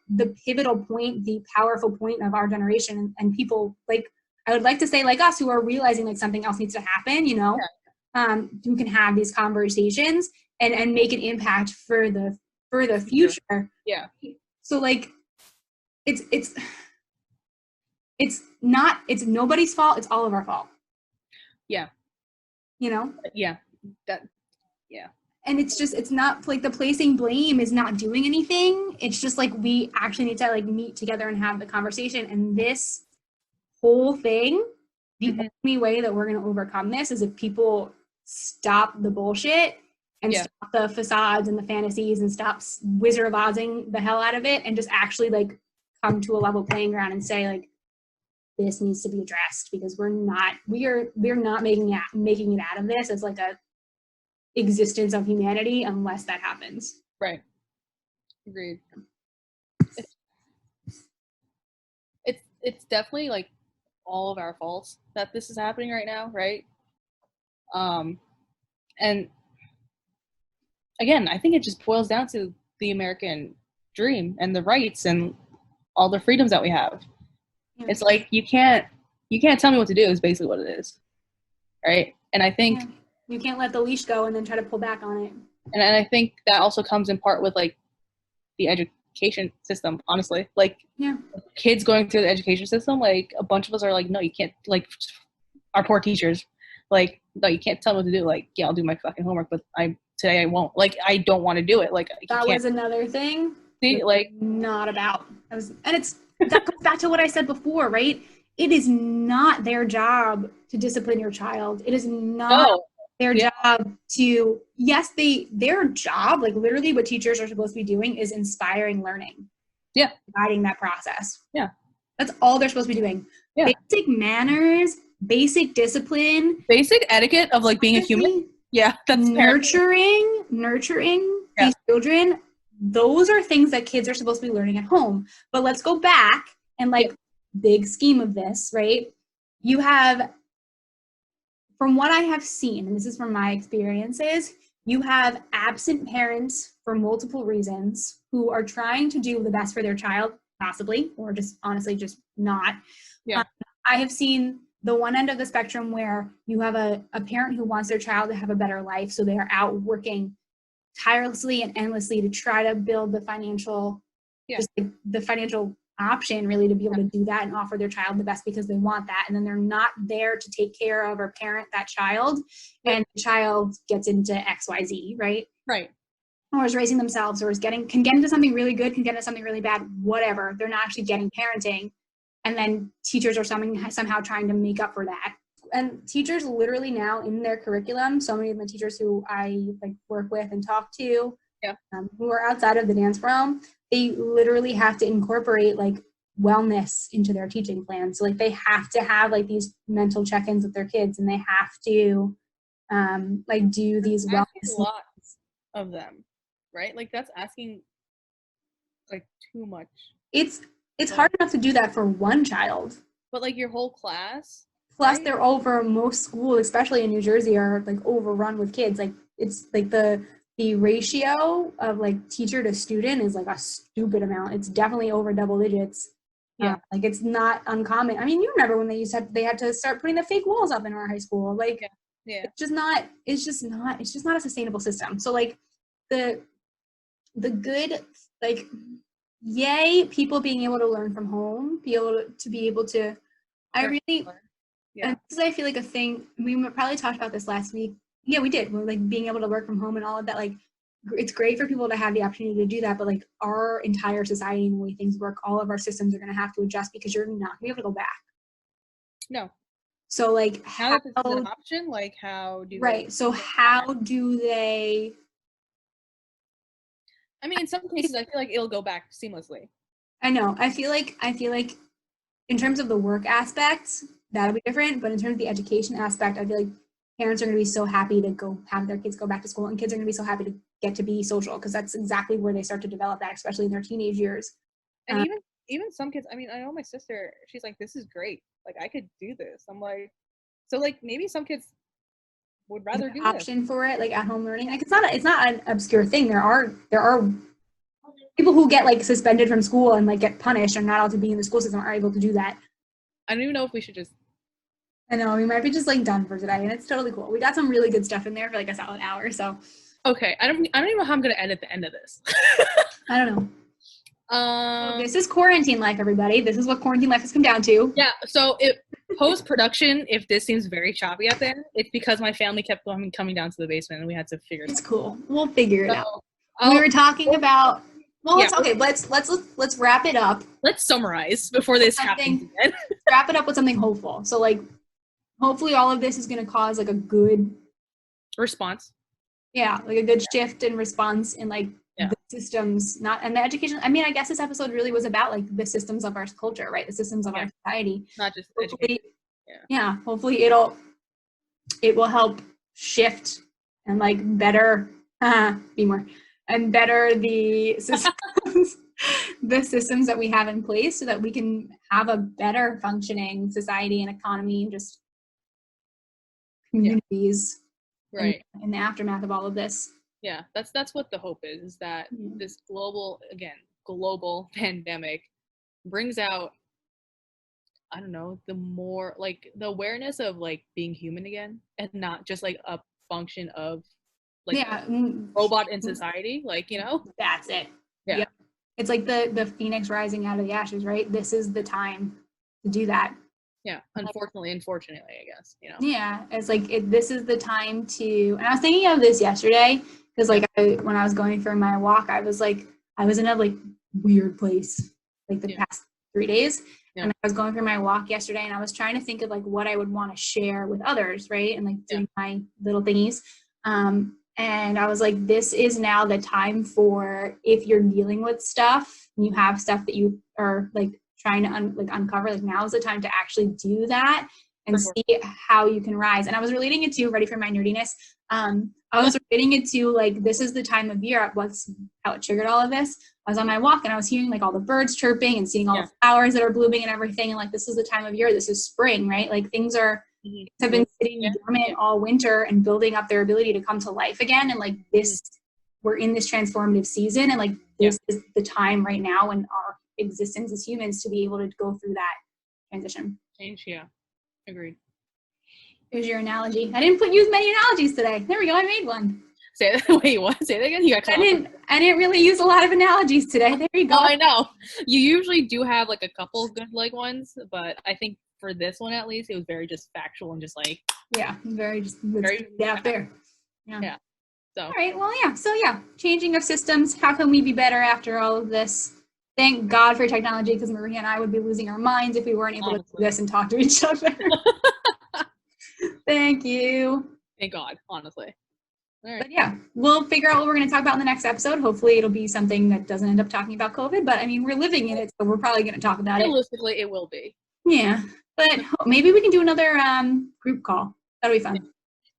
pivotal point, the powerful point of our generation. And people, like, I would like to say, like us, who are realizing like something else needs to happen, you know? who can have these conversations and make an impact for the future. Yeah. So like it's nobody's fault, it's all of our fault. Yeah. You know? Yeah. And it's not like the placing blame is not doing anything. It's just like we actually need to like meet together and have the conversation. And this whole thing, the only way that we're going to overcome this is if people stop the bullshit and stop the facades and the fantasies and stop wizardizing the hell out of it and just actually like come to a level playing ground and say like, this needs to be addressed because we're not making it out of this as like a existence of humanity unless that happens. Right. Agreed. It's definitely like all of our faults that this is happening right now, right? And again, I think it just boils down to the American dream and the rights and all the freedoms that we have. Yeah. It's like you can't tell me what to do is basically what it is, right? And I think you can't let the leash go and then try to pull back on it. And I think that also comes in part with like the education system, honestly. Like kids going through the education system, like a bunch of us are like, no, you can't, like our poor teachers, like, no, you can't tell me what to do. Like, yeah, I'll do my fucking homework, but today I won't. Like, I don't want to do it. Like that was another thing. See, like not about. That goes back to what I said before, right? It is not their job to discipline your child. It is not their job to, their job, like literally what teachers are supposed to be doing is inspiring learning. Yeah. Guiding that process. Yeah. That's all they're supposed to be doing. Yeah. Basic manners, basic discipline. Basic etiquette of like being a human. Yeah. That's nurturing these children. Those are things that kids are supposed to be learning at home. But let's go back and like big scheme of this, right? You have, from what I have seen, and this is from my experiences, you have absent parents for multiple reasons who are trying to do the best for their child, possibly, or just honestly just not. Yeah. I have seen the one end of the spectrum where you have a parent who wants their child to have a better life, so they are out working tirelessly and endlessly to try to build the financial, just like the financial option really to be able to do that and offer their child the best because they want that, and then they're not there to take care of or parent that child, and the child gets into XYZ, right? Right. Or is raising themselves, or can get into something really good, can get into something really bad, whatever. They're not actually getting parenting, and then teachers are somehow trying to make up for that. And teachers literally now in their curriculum, so many of the teachers who I like work with and talk to, who are outside of the dance realm, they literally have to incorporate like wellness into their teaching plan. So like they have to have like these mental check-ins with their kids, and they have to like do these wellness. A lot of them, right? Like that's asking like too much. It's hard enough to do that for one child. But like your whole class. Plus they're over, most schools, especially in New Jersey, are like overrun with kids. Like it's like the ratio of like teacher to student is like a stupid amount. It's definitely over double digits. Yeah. Like it's not uncommon. I mean, you remember when they had to start putting the fake walls up in our high school. Like it's just not a sustainable system. So like the good, like, yay, people being able to learn from home, I really, and this is, I feel like a thing, we probably talked about this last week. Yeah, we did. We're like being able to work from home and all of that. Like, it's great for people to have the opportunity to do that, but like our entire society and the way things work, all of our systems are going to have to adjust because you're not going to be able to go back. No. So like how is an option? Like how do so how do they? I mean, in some cases, I feel like it'll go back seamlessly. I know. I feel like in terms of the work aspects, that'll be different. But in terms of the education aspect, I feel like parents are going to be so happy to go have their kids go back to school, and kids are going to be so happy to get to be social because that's exactly where they start to develop that, especially in their teenage years. And even some kids, I mean, I know my sister, she's like, this is great. Like, I could do this. I'm like, so like maybe some kids would rather do option for it, like at home learning. Like it's not an obscure thing. There are people who get like suspended from school and like get punished and not allowed to be in the school system are able to do that. I don't even know if we should just I know, we might be just like done for today, and it's totally cool. We got some really good stuff in there for like a solid hour, so. Okay, I don't even know how I'm gonna edit the end of this. I don't know. Well, this is quarantine life, everybody. This is what quarantine life has come down to. Yeah, so post-production, if this seems very choppy out there, it's because my family kept coming down to the basement and we had to figure it out. It's cool. We'll figure it out. We were talking about, well, let's wrap it up. Let's summarize before this happens again. Wrap it up with something hopeful. So like, hopefully all of this is going to cause like a good response. Yeah, like a good shift in response in like the systems, and the education. I mean, I guess this episode really was about like the systems of our culture, right? The systems of our society. Not just education. Yeah, hopefully it will help shift and like better and better the systems, the systems that we have in place so that we can have a better functioning society and economy and just communities in the aftermath of all of this. Yeah, that's what the hope is that this global pandemic brings out, I don't know, the more like the awareness of like being human again and not just like a function of like robot in society, like, you know. That's it. Yeah. Yep. It's like the phoenix rising out of the ashes, right? This is the time to do that. Yeah, unfortunately, I guess, you know. Yeah, it's like this is the time to, and I was thinking of this yesterday because like when I was going for my walk, I was in a like weird place like the past 3 days, and I was going for my walk yesterday, and I was trying to think of like what I would want to share with others, right? And like doing my little thingies, and I was like, this is now the time for, if you're dealing with stuff and you have stuff that you are like trying to uncover, like now is the time to actually do that and see how you can rise. And I was relating it to, ready for my nerdiness, I was relating it to like, this is the time of year, how it triggered all of this. I was on my walk and I was hearing like all the birds chirping and seeing all the flowers that are blooming and everything, and like this is the time of year, this is spring, right? Like things have been sitting dormant all winter and building up their ability to come to life again, and like this, we're in this transformative season, and like this is the time right now in our existence as humans to be able to go through that transition. Change, agreed. Here's your analogy. I didn't use many analogies today. There we go. I made one. Say that. Wait, what? Say that again. You got I didn't really use a lot of analogies today. There you go. Oh, I know. You usually do have like a couple good like ones, but I think for this one at least, it was very just factual and just like very out there. Yeah. So. All right. Well, yeah. So changing of systems. How can we be better after all of this? Thank God for technology, because Maria and I would be losing our minds if we weren't able to do this and talk to each other. Thank you. Thank God, honestly. All right. But we'll figure out what we're going to talk about in the next episode. Hopefully it'll be something that doesn't end up talking about COVID, but I mean, we're living in it, so we're probably going to talk about it. Realistically, it will be. Yeah, but maybe we can do another group call. That'll be fun. Okay.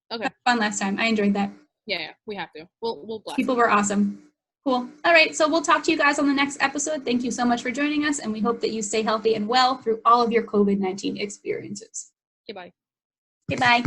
That was fun last time. I enjoyed that. Yeah, we have to. We'll blast People were awesome. Cool. All right, so we'll talk to you guys on the next episode. Thank you so much for joining us, and we hope that you stay healthy and well through all of your COVID-19 experiences. Goodbye. Goodbye.